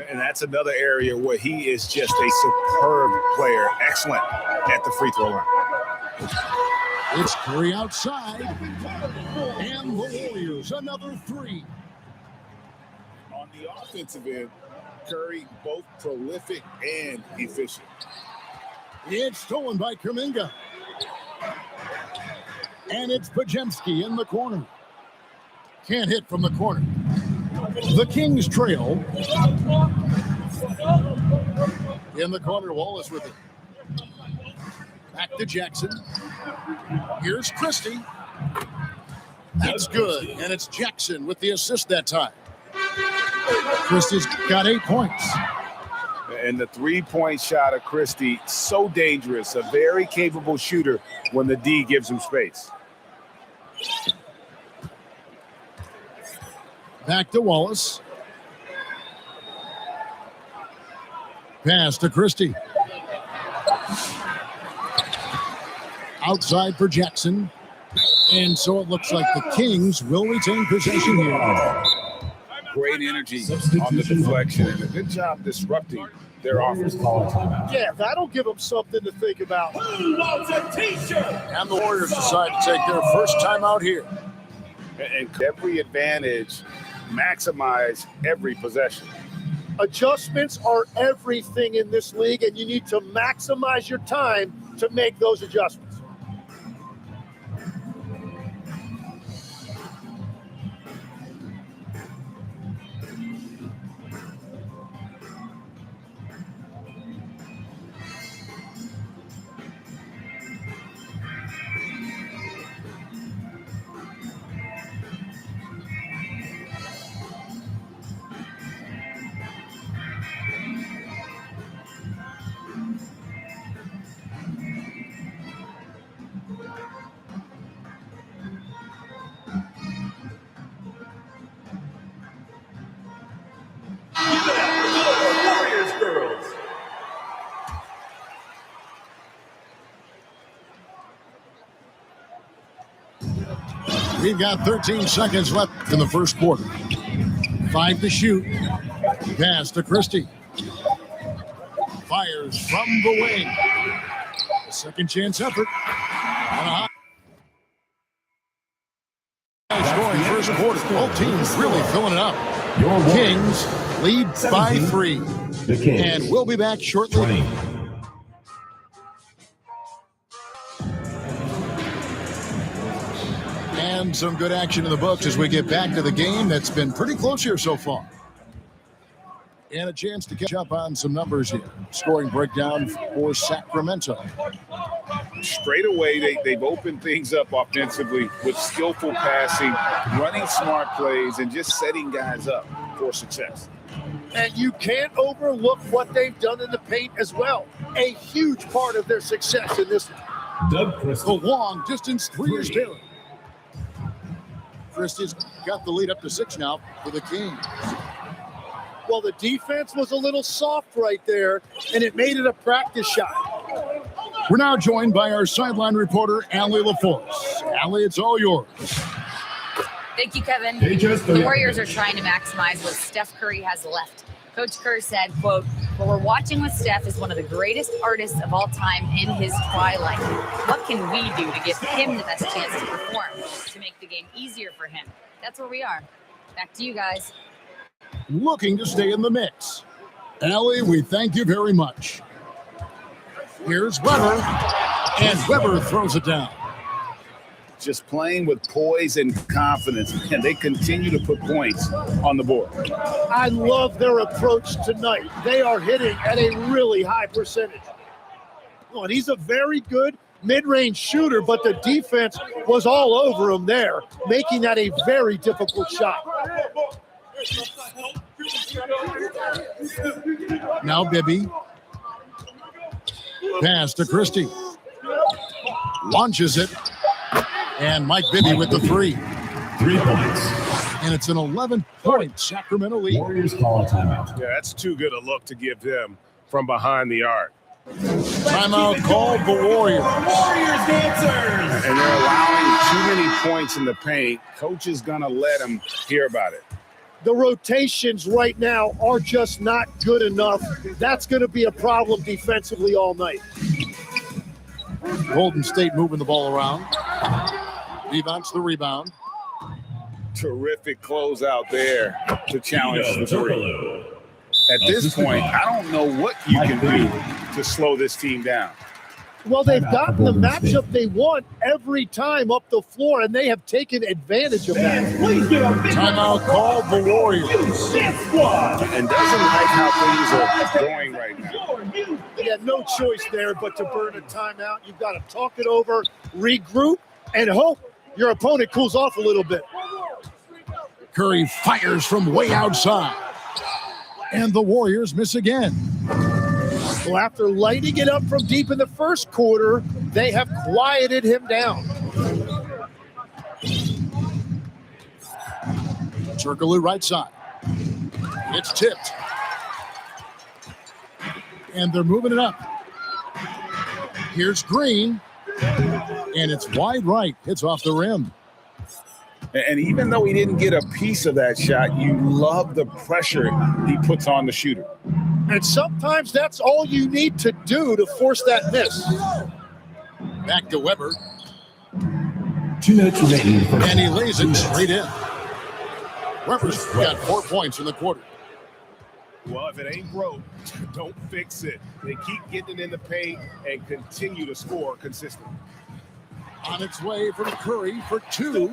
Speaker 3: And that's another area where he is just a superb player. Excellent at the free throw line.
Speaker 1: It's Curry outside. And the Warriors, another three.
Speaker 3: On the offensive end, Curry both prolific and efficient.
Speaker 1: It's stolen by Kuminga. And it's Podziemski in the corner. Can't hit from the corner. The Kings trail. In the corner, Wallace with it. Back to Jackson. Here's Christie. That's good. And it's Jackson with the assist that time. Christie's got 8 points.
Speaker 3: And the three-point shot of Christie, so dangerous. A very capable shooter when the D gives him space.
Speaker 1: Back to Wallace. Pass to Christie. Outside for Jackson. And so it looks like the Kings will retain possession here.
Speaker 3: Great energy on the deflection and a good job disrupting their offense.
Speaker 2: Yeah, that'll give them something to think about.
Speaker 1: And the Warriors decide to take their first time out here.
Speaker 3: And every advantage, maximize every possession.
Speaker 2: Adjustments are everything in this league, and you need to maximize your time to make those adjustments.
Speaker 1: We've got 13 seconds left in the first quarter. 5 to shoot. Pass to Christie. Fires from the wing. A second chance effort. And a high scoring first quarter. Both teams really filling it up. Kings lead by 3.
Speaker 4: The Kings.
Speaker 1: And we'll be back shortly.
Speaker 4: 20.
Speaker 1: And some good action in the books as we get back to the game that's been pretty close here so far. And a chance to catch up on some numbers here. Scoring breakdown for Sacramento.
Speaker 3: Straight away, they've opened things up offensively with skillful passing, running smart plays, and just setting guys up for success.
Speaker 2: And you can't overlook what they've done in the paint as well. A huge part of their success in this one.
Speaker 4: Doug Crystal.
Speaker 1: The long distance three is there. Christie's got the lead up to 6 now for the Kings.
Speaker 2: Well, the defense was a little soft right there, and it made it a practice shot.
Speaker 1: We're now joined by our sideline reporter, Allie LaForce. Allie, it's all yours.
Speaker 5: Thank you, Kevin. The Warriors are trying to maximize what Steph Curry has left. Coach Kerr said, quote, "What we're watching with Steph is one of the greatest artists of all time in his twilight. What can we do to give him the best chance to perform, to make the game easier for him?" That's where we are. Back to you guys.
Speaker 1: Looking to stay in the mix. Allie, we thank you very much. Here's Weber, and Weber throws it down.
Speaker 3: Just playing with poise and confidence, and they continue to put points on the board.
Speaker 2: I love their approach tonight. They are hitting at a really high percentage. Oh, and he's a very good mid-range shooter, but the defense was all over him there, making that a very difficult shot.
Speaker 1: Now Bibby. Pass to Christie. Launches it. And Mike Bibby with the 3.
Speaker 4: 3 points.
Speaker 1: And it's an 11-point Sacramento lead.
Speaker 4: Warriors call a timeout.
Speaker 3: Yeah, that's too good a look to give them from behind the arc.
Speaker 1: Timeout called the Warriors.
Speaker 4: Warriors dancers.
Speaker 3: And they're allowing too many points in the paint. Coach is going to let them hear about it.
Speaker 2: The rotations right now are just not good enough. That's going to be a problem defensively all night.
Speaker 1: Golden State moving the ball around. Devon's the rebound.
Speaker 3: Terrific closeout there to challenge the three.
Speaker 4: Turkoglu.
Speaker 3: At this point, I don't know what you can do to slow this team down.
Speaker 2: Well, they've gotten the matchup they want every time up the floor, and they have taken advantage of that.
Speaker 1: Timeout called the Warriors.
Speaker 3: And doesn't like how things are going right now.
Speaker 2: You had no choice there but to burn a timeout. You've got to talk it over, regroup, and hope your opponent cools off a little bit.
Speaker 1: Curry fires from way outside. And the Warriors miss again.
Speaker 2: Well, after lighting it up from deep in the first quarter, they have quieted him down.
Speaker 1: Turkoglu right side. It's tipped. And they're moving it up. Here's Green. And it's wide right. It's off the rim.
Speaker 3: And even though he didn't get a piece of that shot, you love the pressure he puts on the shooter.
Speaker 2: And sometimes that's all you need to do to force that miss.
Speaker 1: Back to Weber.
Speaker 4: 2 minutes remaining.
Speaker 1: And he lays it straight in. Weber's got 4 points in the quarter.
Speaker 3: Well, if it ain't broke, don't fix it. They keep getting it in the paint and continue to score consistently.
Speaker 1: On its way from Curry for 2.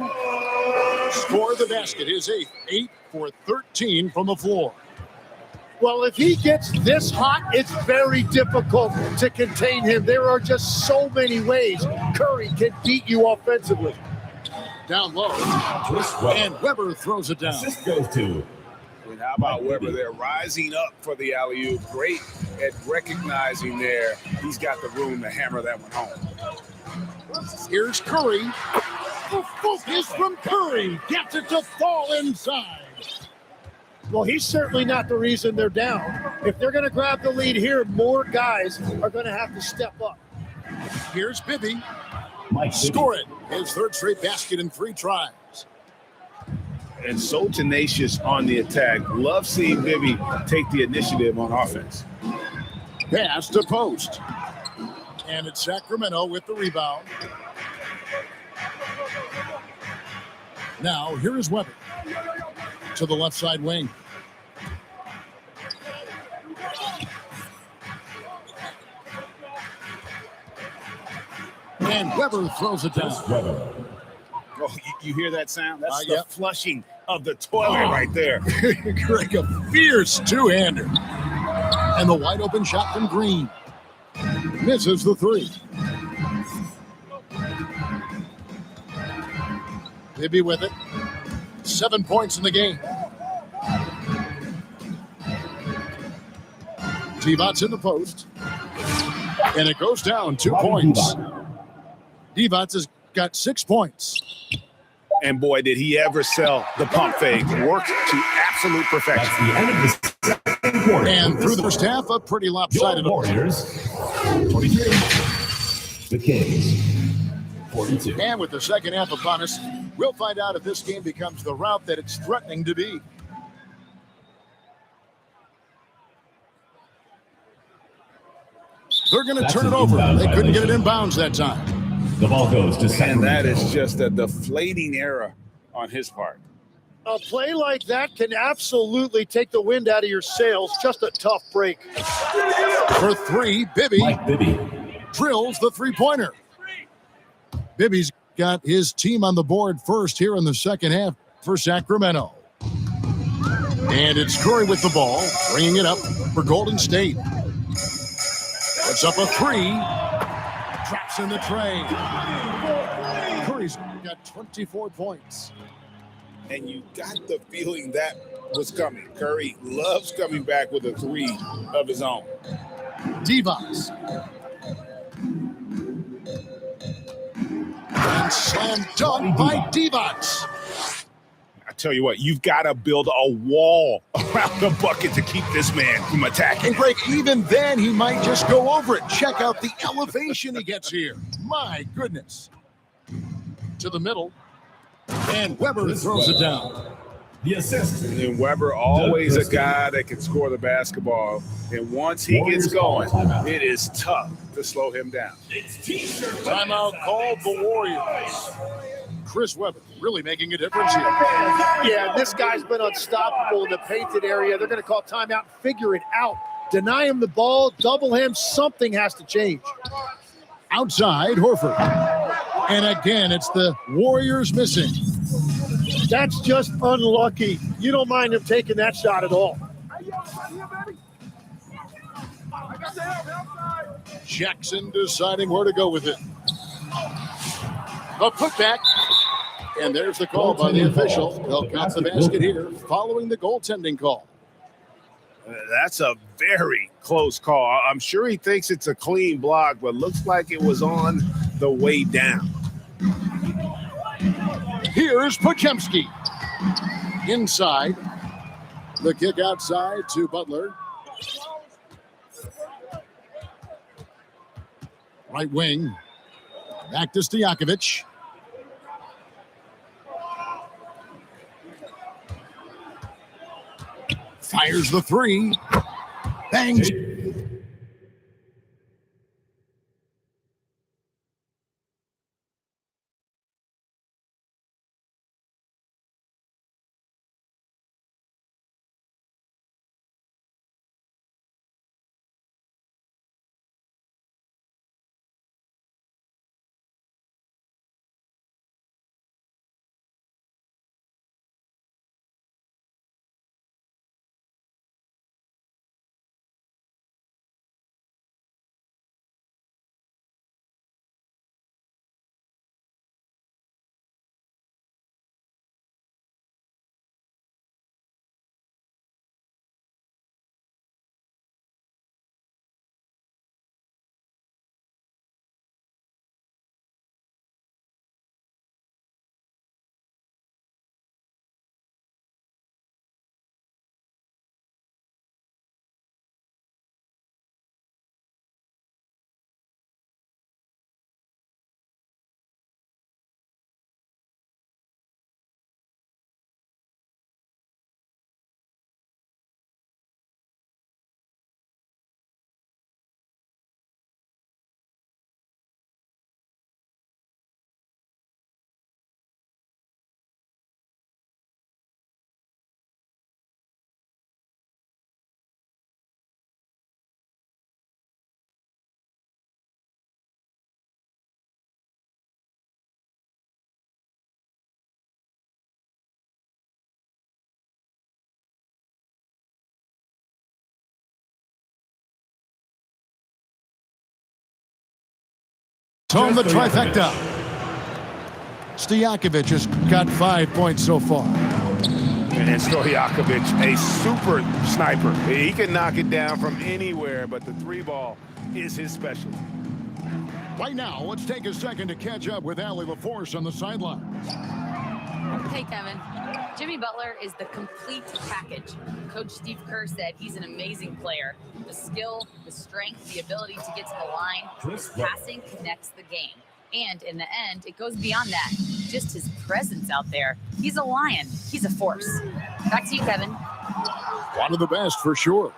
Speaker 1: Score the basket. His 8th. 8 for 13 from the floor.
Speaker 2: Well, if he gets this hot, it's very difficult to contain him. There are just so many ways Curry can beat you offensively.
Speaker 1: Down low. And Weber throws it down.
Speaker 4: Assist goes to.
Speaker 3: And how about Weber there rising up for the alley-oop? Great at recognizing there. He's got the room to hammer that one home.
Speaker 1: Here's Curry. The focus from Curry. Gets it to fall inside.
Speaker 2: Well, he's certainly not the reason they're down. If they're going to grab the lead here, more guys are going to have to step up.
Speaker 1: Here's Bibby.
Speaker 4: Mike
Speaker 1: Score it. His 3rd straight basket in 3 tries.
Speaker 3: And so tenacious on the attack. Love seeing Bibby take the initiative on offense.
Speaker 1: Pass to Post. And it's Sacramento with the rebound. Now, here is Weber. To the left side wing. And Weber throws it down.
Speaker 3: Oh, you hear that sound? That's the
Speaker 1: yep.
Speaker 3: flushing of the toilet right there.
Speaker 1: Greg, a fierce two-hander. And the wide open shot from Green. Misses the 3. Bibby with it. 7 points in the game. Devon's in the post. And it goes down 2 points. Devon's has got 6 points.
Speaker 3: And boy, did he ever sell the pump fake. Worked to absolute perfection.
Speaker 4: That's the end of the second quarter.
Speaker 1: And through the first half, a pretty lopsided.
Speaker 4: Your Warriors, 23. The Kings, 42.
Speaker 1: And with the second half upon us, we'll find out if this game becomes the route that it's threatening to be. They're going to turn it over. They couldn't get it in bounds that time.
Speaker 4: The ball goes to
Speaker 3: And
Speaker 4: Sacramento.
Speaker 3: that is just a deflating error on his part.
Speaker 2: A play like that can absolutely take the wind out of your sails. Just a tough break.
Speaker 1: For 3, Bibby
Speaker 4: Mike Bibby.
Speaker 1: drills the 3-pointer. Bibby's got his team on the board first here in the second half for Sacramento. And it's Curry with the ball, bringing it up for Golden State. Puts up a 3. Drops in the tray. Curry's got 24 points.
Speaker 3: And you got the feeling that was coming. Curry loves coming back with a 3 of his own.
Speaker 1: Devon's. And slam dunk by Devon's.
Speaker 3: I tell you what, you've got to build a wall around the bucket to keep this man from attacking.
Speaker 1: And Greg, even then, he might just go over it. Check out the elevation he gets here. My goodness. To the middle. And Weber throws it down.
Speaker 4: The assist.
Speaker 3: And Weber, always a guy that can score the basketball. And once he gets going, it is tough to slow him down.
Speaker 1: Timeout called the Warriors. Chris Webber really making a difference here.
Speaker 2: Yeah, this guy's been unstoppable in the painted area. They're going to call timeout and figure it out. Deny him the ball, double him, something has to change.
Speaker 1: Outside, Horford. And again, it's the Warriors missing.
Speaker 2: That's just unlucky. You don't mind him taking that shot at all.
Speaker 1: Jackson deciding where to go with it. The putback. And there's the call by the official. They'll count the basket here following the goaltending call.
Speaker 3: That's a very close call. I'm sure he thinks it's a clean block, but looks like it was on the way down.
Speaker 1: Here's Podziemski. Inside. The kick outside to Butler. Right wing. Back to Stojakovic. Fires the three. Bangs. Home the trifecta. Stojakovic has got 5 points so far.
Speaker 3: And Stojakovic, a super sniper. He can knock it down from anywhere, but the three ball is his specialty.
Speaker 1: Right now, let's take a second to catch up with Allie LaForce on the sidelines.
Speaker 5: Hey, Kevin. Jimmy Butler is the complete package. Coach Steve Kerr said he's an amazing player. The skill, the strength, the ability to get to the line, his passing connects the game. And in the end, it goes beyond that. Just his presence out there. He's a lion. He's a force. Back to you, Kevin.
Speaker 1: One of the best for sure.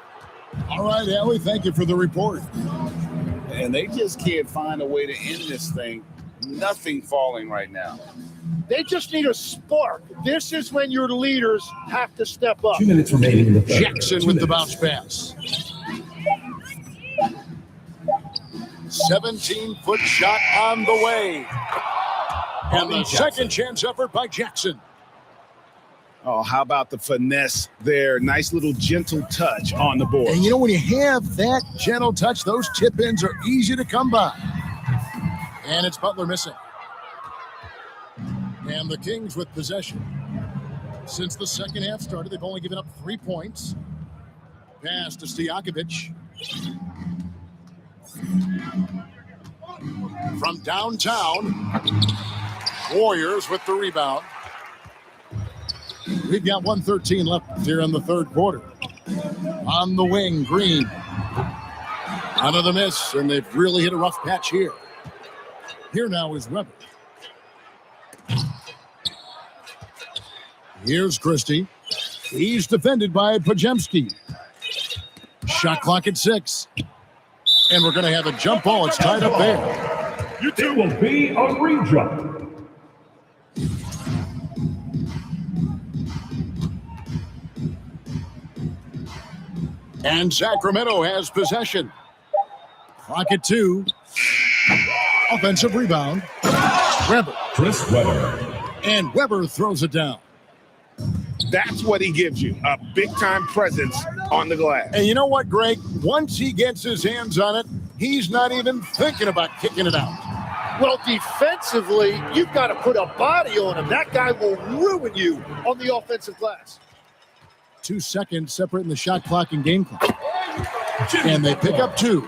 Speaker 1: All right, Allie, thank you for the report.
Speaker 6: And they just can't find a way to end this thing. Nothing falling right now.
Speaker 2: They just need a spark. This is when your leaders have to step up.
Speaker 4: 2 minutes remaining in the third.
Speaker 1: Jackson with the bounce pass. 17-foot shot on the way. And the second chance effort by Jackson.
Speaker 3: Oh, how about the finesse there? Nice little gentle touch on the board.
Speaker 1: And you know, when you have that gentle touch, those tip-ins are easy to come by. And it's Butler missing. And the Kings with possession. Since the second half started, they've only given up 3 points. Pass to Stojakovic. From downtown, Warriors with the rebound. We've got 1:13 left here in the third quarter. On the wing, Green. Out of the miss, and they've really hit a rough patch here. Here now is Webber. Here's Christie. He's defended by Pajemski. Shot clock at 6. And we're going to have a jump ball. It's tied up there.
Speaker 4: It will be a re-jump.
Speaker 1: And Sacramento has possession. Clock at 2. Offensive rebound. Weber.
Speaker 4: Chris Webber.
Speaker 1: And Weber throws it down.
Speaker 3: That's what he gives you, a big-time presence on the glass.
Speaker 1: And you know what, Greg? Once he gets his hands on it, he's not even thinking about kicking it out.
Speaker 2: Well, defensively, you've got to put a body on him. That guy will ruin you on the offensive glass.
Speaker 1: 2 seconds separating the shot clock and game clock. And they pick up 2.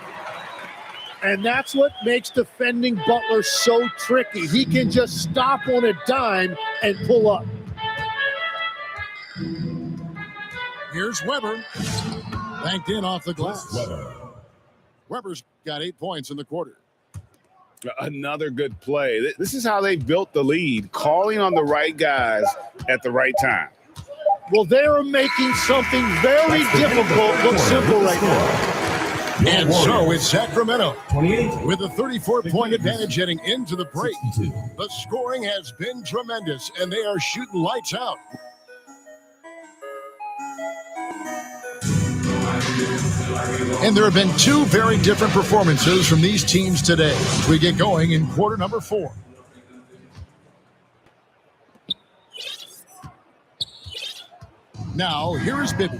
Speaker 2: And that's what makes defending Butler so tricky. He can just stop on a dime and pull up.
Speaker 1: Here's Weber. Banked in off the glass.
Speaker 4: Webber.
Speaker 1: Weber's got 8 points in the quarter.
Speaker 3: Another good play. This is how they built the lead, calling on the right guys at the right time.
Speaker 2: Well, they are making something very difficult look simple right now.
Speaker 1: And so it's Sacramento
Speaker 4: 28.
Speaker 1: with a 34-point advantage heading into the break.
Speaker 4: 62.
Speaker 1: The scoring has been tremendous, and they are shooting lights out. And there have been 2 very different performances from these teams today as we get going in quarter number 4. Now, here is Bibby.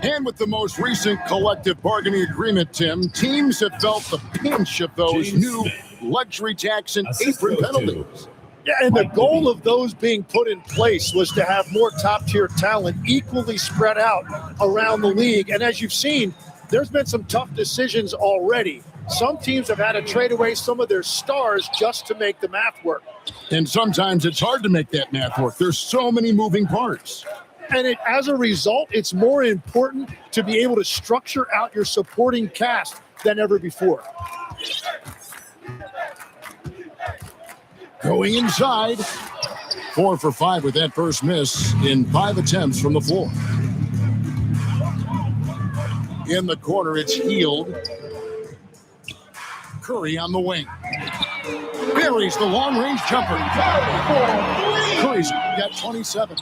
Speaker 1: And with the most recent collective bargaining agreement, Tim, teams have felt the pinch of those
Speaker 4: James
Speaker 1: new
Speaker 4: Smith.
Speaker 1: luxury tax and
Speaker 4: Assist
Speaker 1: apron
Speaker 4: goes to
Speaker 1: penalties.
Speaker 2: Yeah, and the goal of those being put in place was to have more top-tier talent equally spread out around the league. And as you've seen, there's been some tough decisions already. Some teams have had to trade away some of their stars just to make the math work.
Speaker 1: And sometimes it's hard to make that math work. There's so many moving parts.
Speaker 2: And as a result, it's more important to be able to structure out your supporting cast than ever before.
Speaker 1: Going inside. 4 for 5 with that first miss in 5 attempts from the floor. In the corner, it's Hield. Curry on the wing. Buries the long-range jumper. Curry's got 27.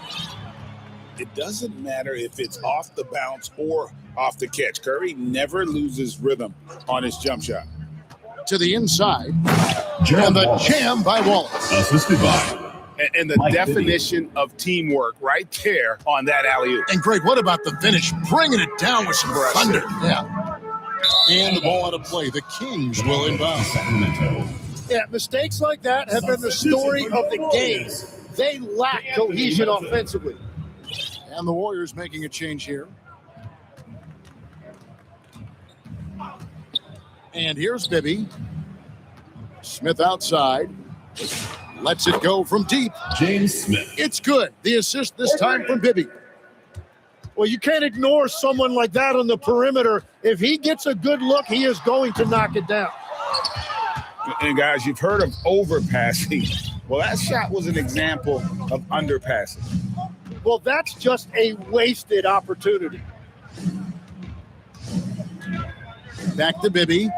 Speaker 6: It doesn't matter if it's off the bounce or off the catch. Curry never loses rhythm on his jump shot.
Speaker 1: To the inside.
Speaker 4: Gerald
Speaker 1: And the
Speaker 4: Wallace.
Speaker 1: jam by Wallace.
Speaker 4: Assisted by
Speaker 3: And the
Speaker 4: Mike
Speaker 3: definition of teamwork right there on that alley-oop.
Speaker 1: And Greg, what about the finish? Bringing it down with some thunder. Yeah. And the ball out of play. The Kings will inbound.
Speaker 4: Sacramento.
Speaker 2: Yeah, mistakes like that have been the story of the game. They lack cohesion offensively.
Speaker 1: And the Warriors making a change here. And here's Bibby. Smith outside. Lets it go from deep.
Speaker 4: James Smith.
Speaker 1: It's good. The assist this time from Bibby.
Speaker 2: Well, you can't ignore someone like that on the perimeter. If he gets a good look, he is going to knock it down.
Speaker 3: And guys, you've heard of overpassing. Well, that shot was an example of underpassing.
Speaker 2: Well, that's just a wasted opportunity.
Speaker 1: Back to Bibby.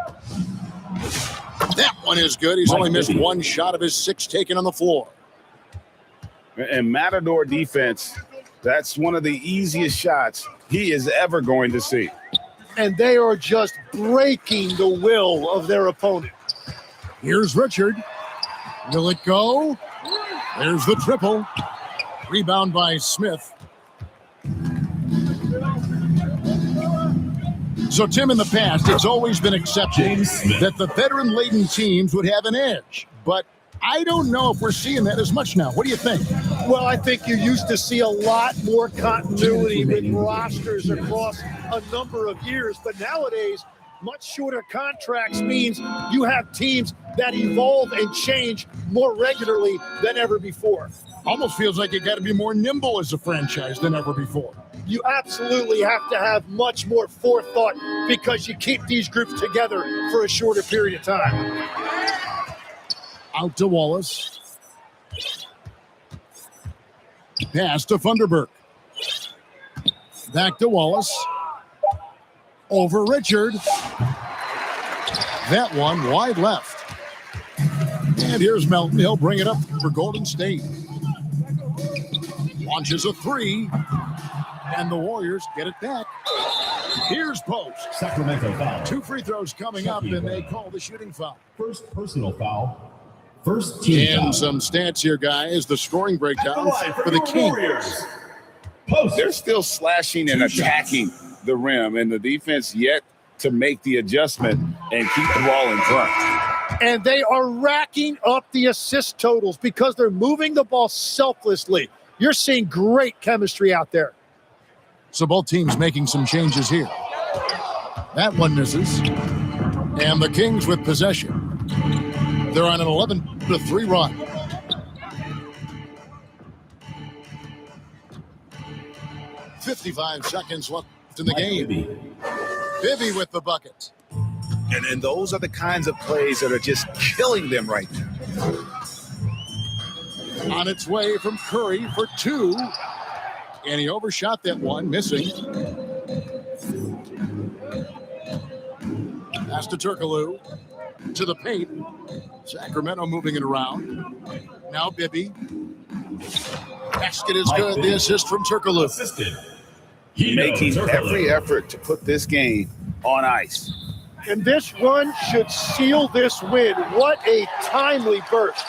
Speaker 1: That one is good. He's only missed 1 shot of his 6 taken on the floor.
Speaker 3: And Matador defense, that's one of the easiest shots he is ever going to see.
Speaker 2: And they are just breaking the will of their opponent.
Speaker 1: Here's Richard. Will it go? There's the triple. Rebound by Smith. So, Tim, in the past, it's always been accepted
Speaker 4: James Smith.
Speaker 1: that the veteran-laden teams would have an edge. But I don't know if we're seeing that as much now. What do you think?
Speaker 2: Well, I think you used to see a lot more continuity with rosters across a number of years. But nowadays, much shorter contracts means you have teams that evolve and change more regularly than ever before.
Speaker 1: Almost feels like you got to be more nimble as a franchise than ever before.
Speaker 2: You absolutely have to have much more forethought because you keep these groups together for a shorter period of time.
Speaker 1: Out to Wallace. Pass to Funderburk. Back to Wallace. Over Richard. That one wide left. And here's Melton. He'll bring it up for Golden State. Launches a three. And the Warriors get it back. Here's Post.
Speaker 4: Sacramento foul.
Speaker 1: 2 free throws coming up, and they call the shooting foul.
Speaker 4: First personal foul. First team
Speaker 1: And
Speaker 4: foul.
Speaker 1: some stats here, guys. The scoring breakdown for the Kings.
Speaker 3: They're still slashing and attacking the rim, and the defense yet to make the adjustment and keep the ball in front.
Speaker 2: And they are racking up the assist totals because they're moving the ball selflessly. You're seeing great chemistry out there.
Speaker 1: So both teams making some changes here. That one misses. And the Kings with possession. They're on an 11-3 run. .55 seconds left in the game. Bibby with the bucket.
Speaker 6: And those are the kinds of plays that are just killing them right now.
Speaker 1: On its way from Curry for 2. And he overshot that one, missing. Pass to Turkoglu. To the paint. Sacramento moving it around. Now Bibby. Basket is good. The assist from Turkoglu.
Speaker 4: Assisted.
Speaker 3: Making every effort to put this game on ice.
Speaker 2: And this run should seal this win. What a timely burst.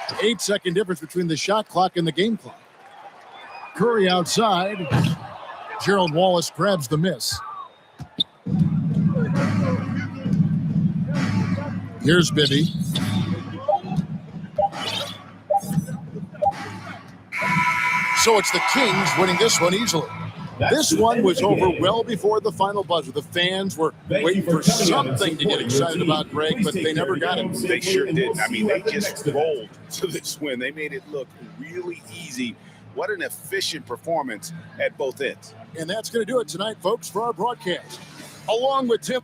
Speaker 1: 8-second difference between the shot clock and the game clock. Curry outside. Gerald Wallace grabs the miss. Here's Bibby. So it's the Kings winning this one easily. This one was over well before the final buzzer. The fans were waiting for something to get excited about, Greg, but they never got it.
Speaker 3: They sure didn't. I mean, they just rolled to this win. They made it look really easy. What an efficient performance at both ends.
Speaker 1: And that's going to do it tonight, folks, for our broadcast. Along with Tim